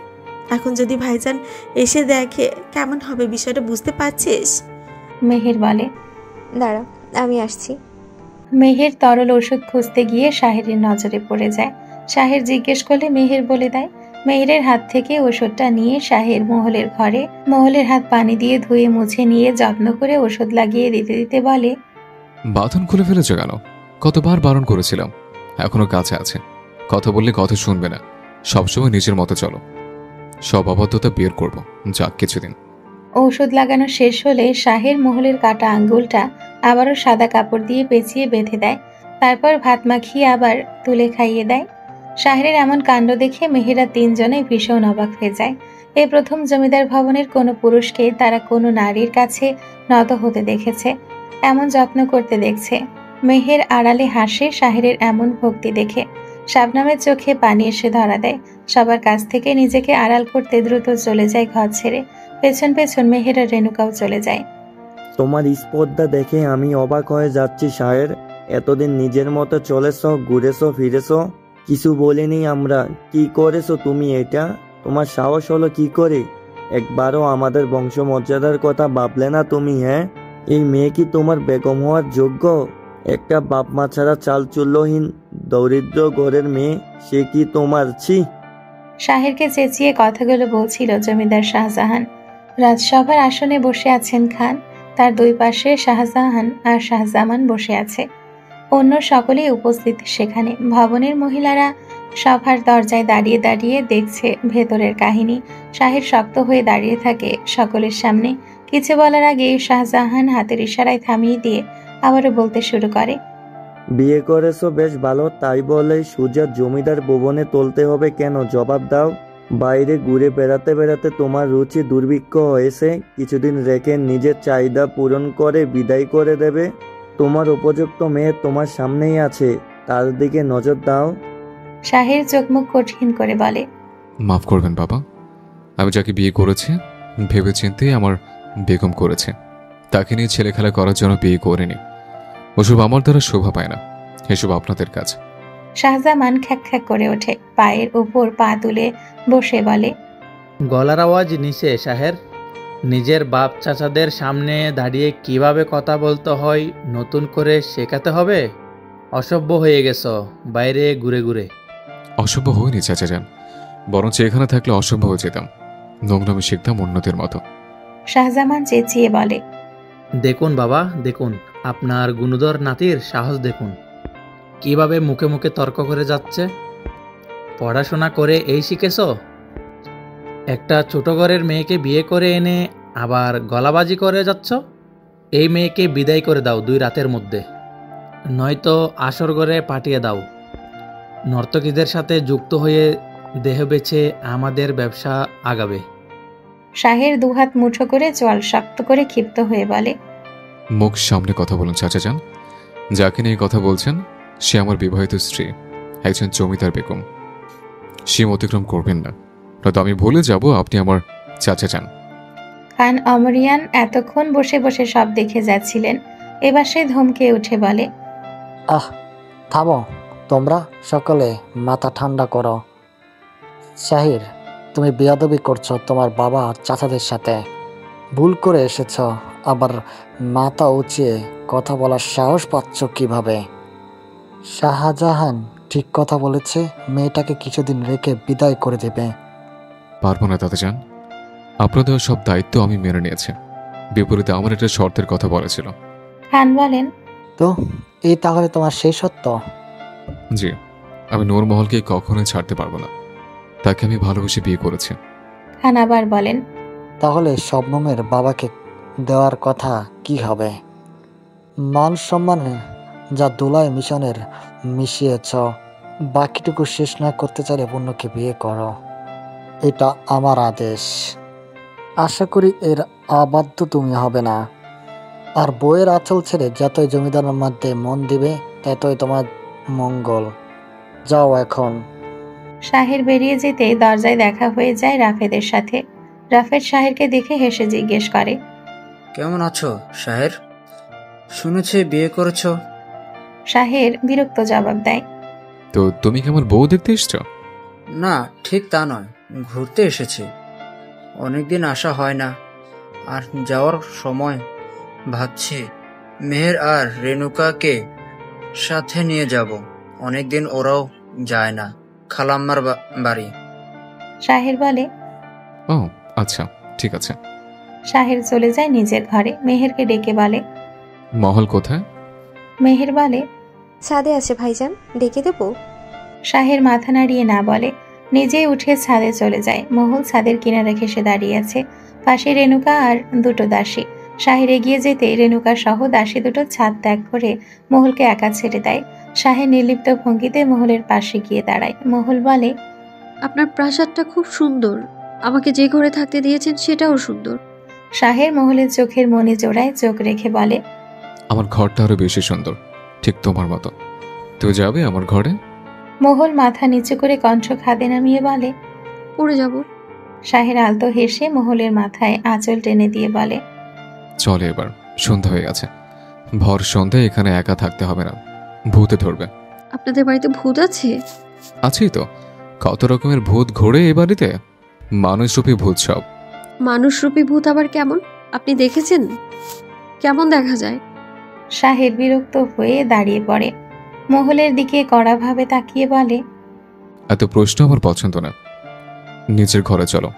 এখন যদি ভাইজান এসে দেখে কেমন হবে বিষয়টা বুঝতে পারছিস?
মেহের বলে,
দাঁড়া, আমি আসছি।
মেহের তরল ওষুধ খুঁজতে গিয়ে শাহেরের নজরে পড়ে যায়। শাহের জিজ্ঞেস করলে মেহের বলে দেয়। মেহেরের হাত থেকে ওষুধটা নিয়ে শাহের মহলের ঘরে মহলের হাত পানি দিয়ে ধুয়ে মুছে নিয়ে যত্ন করে ওষুধ লাগিয়ে দিতে দিতে বলে,
বাঁধন খুলে ফেলেছ কেন? কতবার বারণ করেছিলাম, এখনো কাছে আছে। কথা বললে কথা শুনবে না, সবসময় নিজের মতো চলো। সব অবাধ্যতা বের করব, যাক কিছুদিন।
ঔষধ লাগানো শেষ হলে শাহের মহলের কাটা আঙ্গুলটা আবারও সাদা কাপড় দিয়ে পেঁচিয়ে বেঁধে দেয়। তারপর ভাত মাখিয়ে আবার তুলে খাইয়ে দেয়। শাহের এমন কাণ্ড দেখে মেহেরা তিনজনে ভীষণ অবাক হয়ে যায়। এই প্রথম জমিদার ভবনের কোনো পুরুষকে তারা কোনো নারীর কাছে নত হতে দেখেছে, এমন যত্ন করতে দেখছে। মেহের আড়ালে হাসে শাহের এমন ভক্তি দেখে। শাবনামের চোখে পানি এসে ধরা দেয়। সবার কাছ থেকে নিজেকে আড়াল করতে দ্রুত চলে যায় ঘর ছেড়ে। পেছন পেছন মেহের আর রেণুকাও চলে যায়।
তোমার স্পর্ধা দেখে আমি অবাক হয়ে যাচ্ছি শাহের। এতদিন নিজের মতো চলেছ, ঘুরেছ, ফিরেছ, কিছু বলিনি আমরা। কি করেছো তুমি এটা? তোমার সাহস হলো কি করে? একবারও আমাদের বংশমর্যাদার কথা ভাবলে না তুমি? হ্যাঁ, এই মেয়ে কি তোমার বেগম হওয়ার যোগ্য? একটা বাপ মা ছাড়া চালচুল্যহীন দরিদ্র ঘরের মেয়ে, সে কি তোমার? ছি!
শাহেরকে চেঁচিয়ে কথাগুলো বলছিল জমিদার শাহজাহান। রাজসভার আসনে বসে আছেন খান, তার দুই পাশে শাহজাহান আর শাহজামান বসে আছে। অন্য সকলেই উপস্থিত সেখানে। ভবনের মহিলারা সভার দরজায় দাঁড়িয়ে দাঁড়িয়ে দেখছে ভেতরের কাহিনী। শাহের শক্ত হয়ে দাঁড়িয়ে থাকে সকলের সামনে। কিছু বলার আগে শাহজাহান হাতের ইশারায় থামিয়ে দিয়ে আবারও বলতে শুরু করে,
বিয়ে করেছো বেশ ভালো, তাই বলে সুজা জমিদার ভবনে তুলতে হবে কেন? জবাব দাও। বাইরে ঘুরে বেড়াতে বেড়াতে তোমার রুচি দুর্ভিক্ষ হয়েছে, কিছুদিন রেখে নিজের চাহিদা পূরণ করে বিদায় করে দেবে। তোমার উপযুক্ত মেয়ে তোমার সামনেই আছে, তার দিকে নজর দাও।
শাহের চোখ মুখ কঠিন করে বলে,
মাফ করবেন বাবা, আমি যাকে বিয়ে করেছি ভেবে চিন্তে আমার বেগম করেছে। তাকে নিয়ে ছেলে খেলা করার জন্য বিয়ে করিনি। ওসব আমার দ্বারা শোভা পায় না, এসব আপনাদের কাজ।
শাহজামান খ্যাক খ্যাক করে ওঠে, পায়ের উপর পা তুলে বসে বলে,
গলার আওয়াজ নিচে শাহের। নিজের বাপ চাচাদের সামনে দাঁড়িয়ে কিভাবে কথা বলতে হয় নতুন করে শেখাতে হবে। অসভ্য হয়ে গেছ বাইরে ঘুরে ঘুরে।
অসভ্য হয়নি চাচা যান, বরঞ্চ এখানে থাকলে অসভ্য হয়ে যেতাম। নোংরামি শিখতাম অন্যদের মতো।
শাহজামান চেঁচিয়ে বলে,
দেখুন বাবা, দেখুন আপনার গুণধর নাতির সাহস দেখুন, কিভাবে মুখে মুখে তর্ক করে যাচ্ছে। পড়াশোনা করে এই শিখেছ? একটা ছোট ঘরের মেয়েকে বিয়ে করে এনে আবার গলাবাজি করে যাচ্ছ। এই মেয়েকে বিদায় করে দাও 2 রাতের মধ্যে, নয়তো আসর ঘরে পাঠিয়ে দাও। নর্তকীদের সাথে যুক্ত হয়ে দেহ বেছে আমাদের ব্যবসা আগাবে।
শাহের দুহাত মুঠো করে জল শক্ত করে ক্ষিপ্ত হয়ে বলে,
মুখ সামনে কথা বলুন চাচা যান। যাকে নিয়ে কথা বলছেন সে আমার বিবাহিত স্ত্রী, একজন জমিদার বেগম। সীম অতিক্রম করবেন না, নয়তো আমি ভুলে যাব আপনি আমার চাচা যান।
খান অমরিয়ান এতক্ষণ বসে বসে সব দেখে যাচ্ছিলেন, এবার সে ধমকে উঠে বলে,
আহ, থামো তোমরা সকলে, মাথা ঠান্ডা করো। শাহির, তুমি বেয়াদবি করছো তোমার বাবা আর চাচাদের সাথে। ভুল করে এসেছ, আবার মাথা উঁচিয়ে কথা বলার সাহস পাচ্ছ কিভাবে? শাহজাহান ঠিক কথা বলেছে, মেয়েটাকে কিছুদিন রেখে বিদায় করে দেবে।
পারবো না দাদা যান, আপনাদের সব দায়িত্ব আমি মেনে নিয়েছি। বিপরীতে আমার একটা শর্তের কথা বলেছিল।
খান বলেন,
তো এই তাহলে তোমার সেই সত্য?
জি, আমি নূরমহলকে কখনোই ছাড়তে পারবো না, তাকে আমি ভালোবেসে বিয়ে করেছি।
খান আবার বলেন,
তাহলে শবনমের বাবাকে দেওয়ার কথা কি হবে? মান সম্মানে যা দোলাই মিশনের মিশিয়েছ, বাকিটুকু শেষ না করতে চাইলে অন্যকে বিয়ে করো, এটা আমার আদেশ। আশা করি এর অবাধ্য তুমি হবে না। আর বইয়ের আঁচল ছেড়ে যতই জমিদারের মধ্যে মন দিবে ততই তোমার মঙ্গল। যাও এখন।
শাহের বেরিয়ে যেতে দরজায় দেখা হয়ে যায় রাফেদের সাথে। রাফেদ শাহেরকে দেখে হেসে জিজ্ঞেস করে,
কেমন আছো শাহের? শুনেছি বিয়ে করেছ।
শাহের বিরক্ত জবাব দেয়,
তো তুমি কি আমার বউ দেখতে এসছো?
না, ঠিক তা নয়, ঘুরতে এসেছি। অনেকদিন আসা হয় না, আর যাওয়ার সময় ভাবছি মেহের আর রেণুকাকে সাথে নিয়ে যাব। অনেকদিন ওরাও যায় না খালাম্মার বাড়ি।
শাহের বলে,
ও আচ্ছা, ঠিক আছে।
শাহের চলে যায় নিজের ঘরে। মেহেরকে ডেকে বলে,
মহল কোথায়?
মেহের বলে,
ছাদে আছে ভাইজান, ডেকে দেবো?
শাহের মাথা নাড়িয়ে না বলে, নিজেই উঠে ছাদে চলে যায়। মহল ছাদের কিনারে ঘেসে দাঁড়িয়ে আছে, পাশে রেণুকা আর দুটো দাসী। শাহের এগিয়ে যেতে রেণুকা সহ দাসী দুটো ছাদ ত্যাগ করে মহলকে একা ছেড়ে দেয়। শাহের নির্লিপ্ত ভঙ্গিতে মহলের পাশে গিয়ে দাঁড়ায়। মহল বলে,
আপনার প্রাসাদটা খুব সুন্দর, আমাকে যে ঘরে থাকতে দিয়েছেন সেটাও সুন্দর।
শাহের মহলের চোখের মনি জোড়ায় চোখ রেখে বলে,
আমার ঘরটা আরো বেশি সুন্দর, ঠিক তোমার মতো। তুই যাবে আমার ঘরে?
মহল মাথা নিচু করে কণ্ঠ খাদে নামিয়ে বলে,
পড়ে যাব।
শাহের আলতো হেসে মহলের মাথায় আঁচল টেনে দিয়ে বলে,
চলে এবার, সন্ধ্যা হয়ে গেছে। ভর সন্ধ্যায় এখানে একা থাকতে হবে না, ভূতে ধরবে।
আপনাদের বাড়িতে ভূত আছে?
আছেই তো, কত রকমের ভূত ঘোরে এ বাড়িতে, মানুষরূপী ভূত সব।
মানুষরূপী ভূত আবার কেমন? আপনি দেখেছেন? কেমন দেখা যায়?
শাহের বিরক্ত হয়ে দাঁড়িয়ে পড়ে। মহলের দিকে কড়াভাবে তাকিয়ে বলে,
এত প্রশ্ন আমার পছন্দ না, নিচের ঘরে চলো।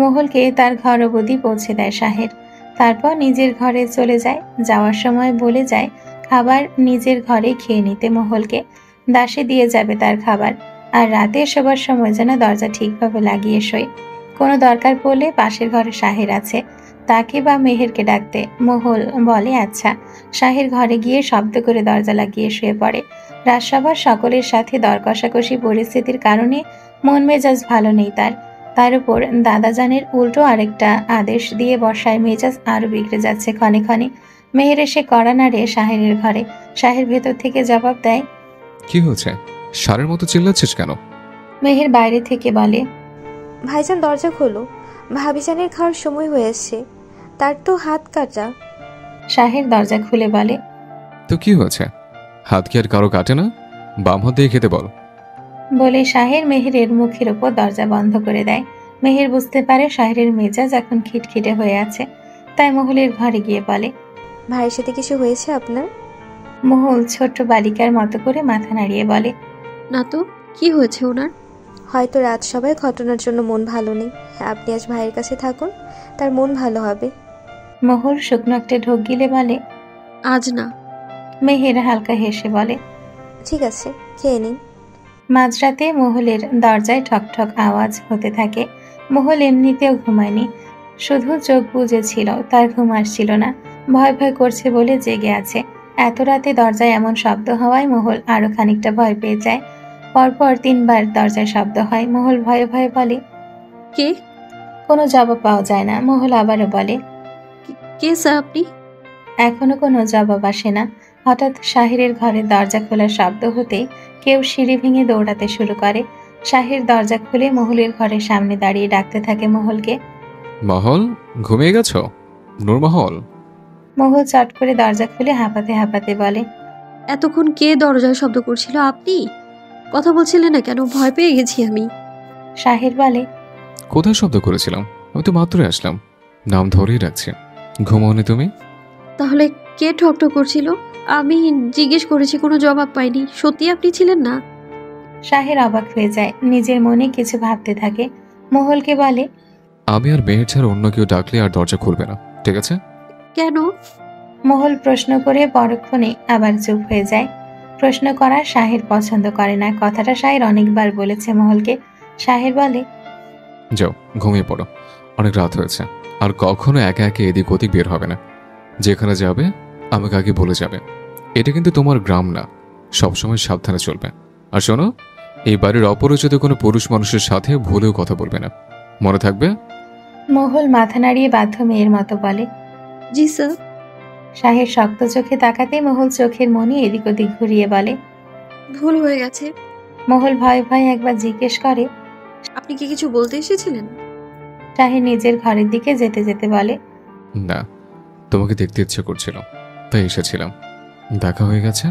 মহলকে তার ঘর অবধি পৌঁছে দেয় শাহের, তারপর নিজের ঘরে চলে যায়। যাওয়ার সময় বলে যায় খাবার নিজের ঘরে খেয়ে নিতে মহলকে, দাসে দিয়ে যাবে তার খাবার। আর রাতে শোবার সময় যেন দরজা ঠিকভাবে লাগিয়ে শোয়। কোনো দরকার পড়লে পাশের ঘরে শাহের আছে, তাকে বা মেহেরকে ডাকতে। মহল বলে আচ্ছা। শাহের ঘরে গিয়ে শব্দ করে দরজা লাগিয়ে শুয়ে পড়ে। রাজসভার সকলের সাথে দর কষাকষি পরিস্থিতির কারণে মন মেজাজ ভালো নেই তার উপর দাদাজানের উল্টো আরেকটা আদেশ দিয়ে বসায় মেজাজ আরো বিগড়ে যাচ্ছে ক্ষণে ক্ষণে। মেহের এসে কড়া নাড়ে শাহেরের ঘরে। শাহের ভেতর থেকে জবাব দেয়,
কি হয়েছে? সারের মতো চিল্লাচ্ছিস কেন?
মেহের বাইরে থেকে বলে,
ভাইজান দরজা খোলো, ভাবিজানের খাওয়ার সময় হয়ে আসছে, তার তো হাত কাটা।
শাহের দরজা খুলে বলে,
তো কি হয়েছে? হাত কি আর কারো কাটে না? বাম হাত দিয়ে খেতে বল।
বলে শাহের মেহেরের মুখের ওপর দরজা বন্ধ করে দেয়। মেহের বুঝতে পারে শাহেরের মেজাজ এখন খিটখিটে হয়ে আছে, তাই মহলের ঘরে গিয়ে বলে,
ভাইয়ের সাথে কিছু হয়েছে আপনার?
মহল ছোট্ট বালিকার মতো করে মাথা নাড়িয়ে বলে,
না তো, কি হয়েছে ওনার?
হয়তো রাত সবাই ঘটনার জন্য মন ভালো নেই, আপনি আজ ভাইয়ের কাছে থাকুন, তার মন ভালো হবে।
মহল শুকনো একটা ঢোক গিলে বলে,
আজ না।
মেহের হালকা হেসে বলে,
ঠিক আছে, খেয়ে নিন।
মাঝরাতে মহলের দরজায় ঠকঠক আওয়াজ হতে থাকে। মহল এমনিতেও ঘুমায়নি, শুধু চোখ বুজেছিল, তার ঘুম আসছিল না। ভয় ভয় করছে বলে জেগে আছে। এত রাতে দরজায় এমন শব্দ হওয়ায় মহল আরো খানিকটা ভয় পেয়ে যায়। পরপর 3 বার দরজায় শব্দ হয়। মহল ভয়ে ভয়ে বলে,
কে?
কোনো জবাব পাওয়া যায় না। মহল আবারও বলে,
কে স্যার আপনি?
এখনো কোনো জবাব আসে না। হঠাৎ শাহেরের ঘরের দরজা খোলার শব্দ হতেই কেউ সিঁড়ি ভেঙে দৌড়াতে শুরু করে। শাহের দরজা খুলে মহলের ঘরের সামনে দাঁড়িয়ে ডাকতে থাকে মহলকে।
মহল, ঘুমিয়ে গেছো? নূরমহল।
মহল চট করে দরজা খুলে হাঁপাতে হাঁপাতে বলে,
এতক্ষণ কে দরজায় শব্দ করছিল? আপনি কথা বলছিলেন না কেন? ভয় পেয়ে গেছি আমি।
শাহের বলে,
কোথায় শব্দ করেছিলাম? আমি তো মাত্রই আসলাম, নাম ধরেই ডাকছি। ঘুমাওনি তুমি?
তাহলে কে ঠকঠক করছিল? আমি জিজ্ঞেস করেছি, কোনো জবাব পাইনি। সত্যি আপনি ছিলেন না?
শাহের অবাক হয়ে যায়, নিজের মনে কিছু ভাবতে থাকে। মহলকে বলে,
আমি আর মেহের ছাড়া অন্য কেউ ডাকলে আর দরজা খুলবে না, ঠিক আছে?
কেন?
মহল প্রশ্ন করে পরক্ষণে আবার চুপ হয়ে যায়। প্রশ্ন করা শাহের পছন্দ করে না। কথাটা শাহের অনেকবার বলেছে মহলকে। শাহের বলে,
যাও ঘুমিয়ে পড়ো, অনেক রাত হয়েছে। আর কখনো একা একা এদিক ওদিক বের হবে না। যেখানে যাবে আমাকে আগে বলে যাবে। এটা কিন্তু তোমার গ্রাম না, সবসময় সাবধানে চলবে। আর শোনো, এই বাড়ির অপরিচিত কোনো পুরুষ মানুষের সাথে ভুলেও কথা বলবে না, মনে থাকবে?
মহল মাথা নাড়িয়ে বাধ্য মেয়ের মতো বলে,
জি স্যার।
শাহের শক্ত চোখে তাকাতেই মহল চোখের মনি এদিক ওদিক ঘুরিয়ে বলে,
ভুল হয়ে গেছে।
মহল ভয়ে ভয়ে একবার জিজ্ঞেস করে,
আপনি কি কিছু বলতে এসেছিলেন?
শাহের নিজের ঘরের দিকে যেতে যেতে বলে,
না, তোমাকে দেখতে ইচ্ছে করছিল তাই এসেছিলাম। দেখা হয়ে গেছে,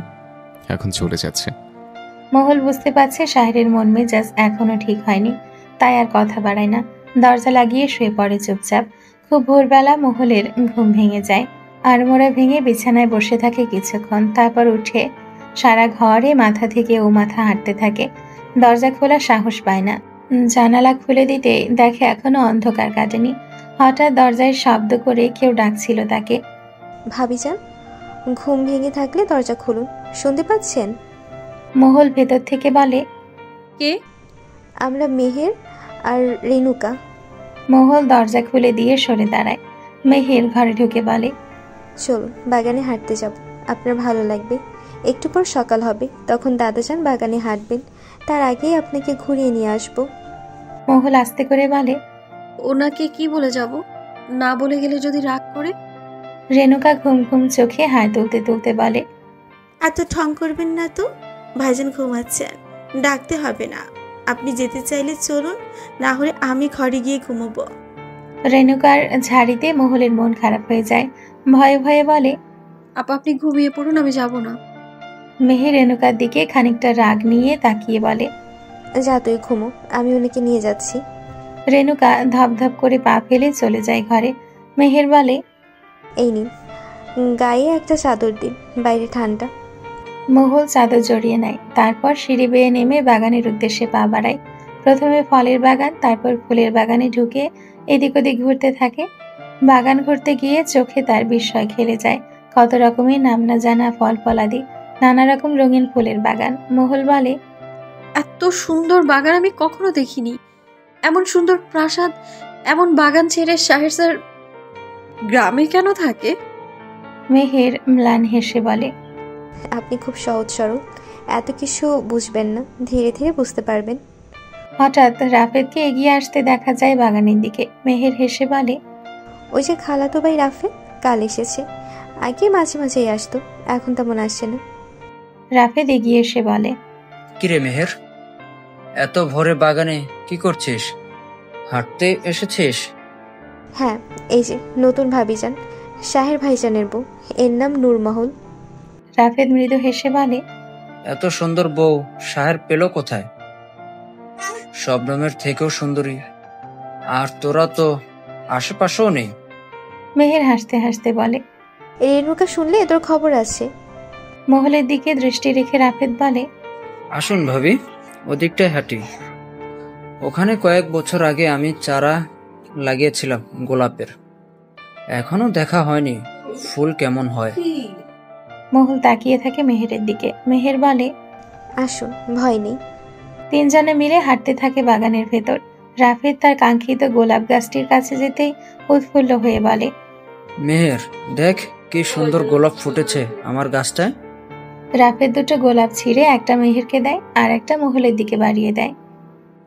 এখন চলে যাচ্ছে।
মহল বুঝতে পারছে শাহের মন মেজাজ এখনো ঠিক হয়নি, তাই আর কথা বাড়ায় না। দরজা লাগিয়ে শুয়ে পড়ে চুপচাপ। খুব ভোরবেলা মহলের ঘুম ভেঙে যায়। আড়মোড়া ভেঙে বিছানায় বসে থাকে কিছুক্ষণ, তারপর উঠে সারা ঘরে মাথা থেকে ও মাথা হাঁটতে থাকে। দরজা খোলার সাহস পায় না। জানালা খুলে দিতে দেখে এখনো অন্ধকার কাটেনি। হঠাৎ দরজায় শব্দ করে কেউ ডাকছিল তাকে।
ভাবিজান, ঘুম ভেঙে থাকলে দরজা খুলুন, শুনতে পাচ্ছেন?
মহল ভেতর থেকে বলে,
কে?
আমরা মেহের আর রেনুকা।
মহল দরজা খুলে দিয়ে সরে দাঁড়ায়। মেহের ঘরে ঢুকে বলে,
চলুন বাগানে হাঁটতে যাব, আপনার ভালো লাগবে। একটু পর সকাল হবে, তখন দাদাজান বাগানে হাঁটবেন, তার আগেই আপনাকে ঘুরিয়ে নিয়ে আসবো।
মহল আস্তে করে বলে,
ওনাকে কি বলে যাব? না বলে গেলে যদি রাগ করে?
রেনুকা ঘুম ঘুম চোখে হাই তুলতে তুলতে বলে,
এত ঠং করবেন না তো, ভাইজান ঘুমাচ্ছেন, ডাকতে হবে না। আপনি যেতে চাইলে চলুন, না হলে আমি ঘরে গিয়ে ঘুমোবো।
রেনুকার ঝাড়িতে মহলের মন খারাপ হয়ে যায়। ভয়ে ভয়ে বলে,
আপনি ঘুমিয়ে পড়ুন, আমি যাব না।
মেহের রেনুকার দিকে খানিকটা রাগ নিয়ে তাকিয়ে বলে,
যা তুই ঘুমো, আমি ওনাকে নিয়ে যাচ্ছি।
রেনুকা ধপধপ করে পা ফেলে চলে যায় ঘরে। মেহের বলে,
এই নিন, গায়ে একটা চাদর দিন, বাইরে ঠান্ডা।
মহল চাদর জড়িয়ে নেয়। তারপর সিঁড়ি বেয়ে নেমে বাগানের উদ্দেশ্যে পা বাড়ায়। প্রথমে ফলের বাগান, তারপর ফুলের বাগানে ঢুকে এদিক ওদিক ঘুরতে থাকে। বাগান ঘুরতে গিয়ে চোখে তার বিস্ময় খেলে যায়। কত রকমের নাম না জানা ফল ফলাদি, নানা রকম রঙিন ফুলের বাগান। মহল বলে,
এত সুন্দর বাগান আমি কখনো দেখিনি। এমন সুন্দর প্রাসাদ, এমন বাগান ছেড়ে শাহের স্যার গ্রামে কেন থাকে?
মেহের ম্লান হেসে বলে,
আপনি খুব সহজ সরল, এত কিছু বুঝবেন না, ধীরে ধীরে বুঝতে পারবেন।
হঠাৎ রাফেদকে এগিয়ে আসতে দেখা যায় বাগানের দিকে। মেহের হেসে বলে,
ওই যে খালাতো ভাই রাফেদ, কাল এসেছে। আগে মাঝে মাঝেই আসতো, এখন তেমন আসছে না।
রাফেদ এগিয়ে এসে বলে,
কিরে মেহের, এত ভোরে বাগানে কি করছিস? হাঁটতে এসেছিস?
হ্যাঁ, এই যে নতুন ভাবিজান, শাহের ভাইজানের বউ, এর নাম নূরমহল।
রাফেদ মৃদু হেসে বলে,
এত সুন্দর বউ শাহের পেল কোথায়? শবনমের থেকেও সুন্দরী, আর তোরা তো আশেপাশেও নেই।
মেহের হাসতে হাসতে বলে,
রেনুকা শুনলে তোর খবর আছে।
মহলের দিকে দৃষ্টি রেখে রাফেদ বলে,
আসুন ভাবি, ওদিকটায় হাঁটি। ওখানে কয়েক বছর আগে আমি চারা লাগিয়েছিলাম গোলাপের, এখনো দেখা হয়নি ফুল কেমন হয়।
মহল তাকিয়ে থাকে মেহেরের দিকে। মেহের বলে,
আসুন, ভয় নেই।
তিনজনে মিলে হাঁটতে থাকে বাগানের ভেতর। রাফেদ তার কাঙ্ক্ষিত গোলাপ গাছটির কাছে যেতেই উৎফুল্ল হয়ে বলে,
মেহের, দেখ কি সুন্দর গোলাপ ফুটেছে আমার গাছটায়।
রাফেদ দুটো গোলাপ ছিঁড়ে একটা মেহেরকে দেয় আর একটা মহলের দিকে বাড়িয়ে দেয়।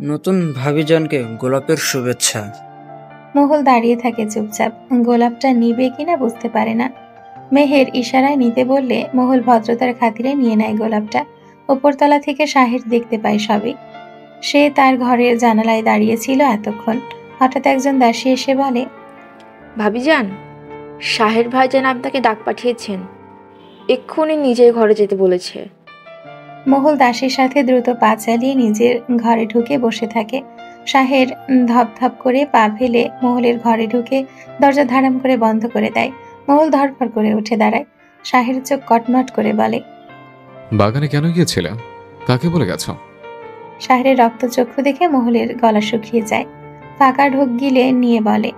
নতুন ভাবিজানকে গোলাপের শুভেচ্ছা।
মহল দাঁড়িয়ে থাকে চুপচাপ, গোলাপটা নিবে কিনা বুঝতে পারে না। মেহের ইশারায় নিতে বললে মহল ভদ্রতার খাতিরে নিয়ে নেয় গোলাপটা। ওপরতলা থেকে শাহের দেখতে পায় সবই। সে তার ঘরের জানালায় দাঁড়িয়েছিল এতক্ষণ। হঠাৎ একজন দাসী এসে বলে,
ভাবিজান, শাহের ভাইজান আপনাকে ডাক পাঠিয়েছেন, এক্ষুনি নিজের ঘরে যেতে বলেছে।
মহল দাসীর সাথে দ্রুত পা চালিয়ে নিজের ঘরে ঢুকে বসে থাকে। শাহের ধপধপ করে পা ফেলে মহলের ঘরে ঢুকে দরজা ধারাম করে বন্ধ করে দেয়। মহল ধরফর করে উঠে দাঁড়ায়। শাহের চোখ কটমট করে বলে,
বাগানে কেন গিয়েছিল? কাকে বলে গেছ?
শাহের রক্তচক্ষু দেখে মহলের গলা শুকিয়ে যায়। ফাঁকা ঢোক গিলে নিয়ে বলে,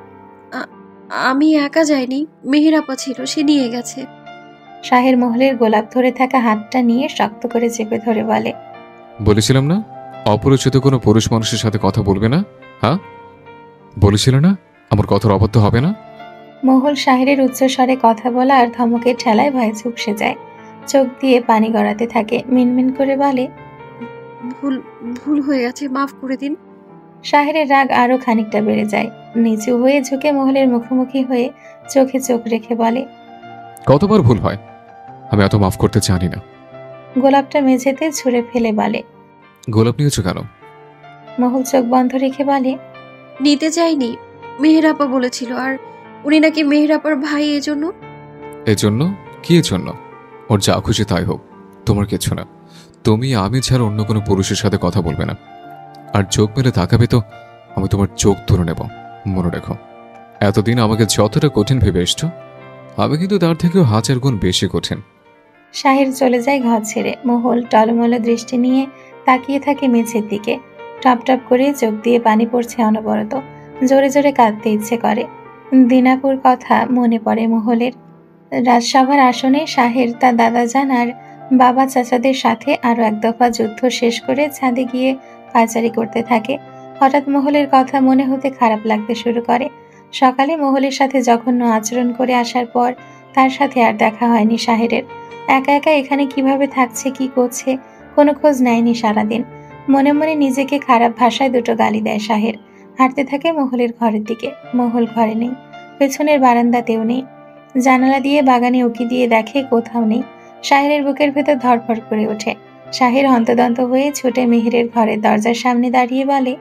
আমি একা যাইনি, মেহের আপা ছিল, সে নিয়ে গেছে।
শাহের মহলের গোলাপ ধরে থাকা হাতটা নিয়ে শক্ত করে চেপে ধরে বলে,
বলেছিলাম না অপরিচিত কোনো পুরুষ মানুষের সাথে কথা বলবে না? হ্যাঁ, বলেছিল না আমার কথার অবদ্ধ হবে না?
মহল শাহের উচ্চস্বরে কথা বলা আর ধমকের ঠেলায় ভয়ে চুপসে যায়। চোখ দিয়ে পানি গড়াতে থাকে। মিনমিন করে বলে,
ভুল হয়ে গেছে, মাফ করে দিন।
শাহের রাগ আরো খানিকটা বেড়ে যায়। নিচু হয়ে ঝুঁকে মহলের মুখোমুখি হয়ে চোখে চোখ রেখে বলে,
কতবার ভুল হয়, আমি এত মাফ করতে জানি না।
গোলাপটা মেঝেতে ছুঁড়ে ফেলে বলে।
গোলাপ নিয়েছো কেন?
মহুল চোখ বন্ধ রেখে বলে,
নিতে চাইনি, মেহেরাপা বলেছিল, আর উনি নাকি মেহেরাপার ভাই, এজন্য।
এজন্য? কি এজন্য? ওর যা খুশি তাই হোক, তোমার কিছু না। তুমি আমি ছাড়া অন্য কোনো পুরুষের সাথে কথা বলবে না, আর চোখ মেলে তাকাবে তো আমি তোমার চোখ ধরে নেব। মনে রেখো, এতদিন আমাকে যতটা কঠিন ভেবে এসছো, আমি কিন্তু তার থেকেও 1000 গুণ বেশি কঠিন।
শাহির চলে যায় ঘর ছেড়ে। মহুল টলমল দৃষ্টি নিয়ে তাকিয়ে থাকে মেঝের দিকে। টপ টপ করে চোখ দিয়ে পানি পড়ছে অনবরত। জোরে জোরে কাঁদতে ইচ্ছে করে। দিনাপুর কথা মনে পড়ে মহুলের। রাজসভার আসনে শাহির তার দাদাজান আর বাবা চাচাদের সাথে আরো এক দফা যুদ্ধ শেষ করে ছাদে গিয়ে পায়চারি করতে থাকে। হঠাৎ মহুলের কথা মনে হতে খারাপ লাগতে শুরু করে। সকালে মহুলের সাথে জঘন্য আচরণ করে আসার পর তার সাথে আর দেখা হয়নি শাহিরের। একা একা এখানে কিভাবে থাকছে, কি করছে, কোনো খোঁজ নেয়নি সারাদিন। মনে মনে নিজেকে খারাপ ভাষায় দুটো গালি দেয় শাহির। হাঁটতে থাকে মহুলের ঘরের দিকে। মহুল ঘরে নেই, পেছনের বারান্দাতেও নেই। জানালা দিয়ে বাগানে উকি দিয়ে দেখে, কোথাও নেই। শাহিরের বুকের ভেতর ধড়ফড় করে ওঠে। শাহির হন্তদন্ত হয়ে ছুটে মিহিরের ঘরের দরজার সামনে দাঁড়িয়ে বলে,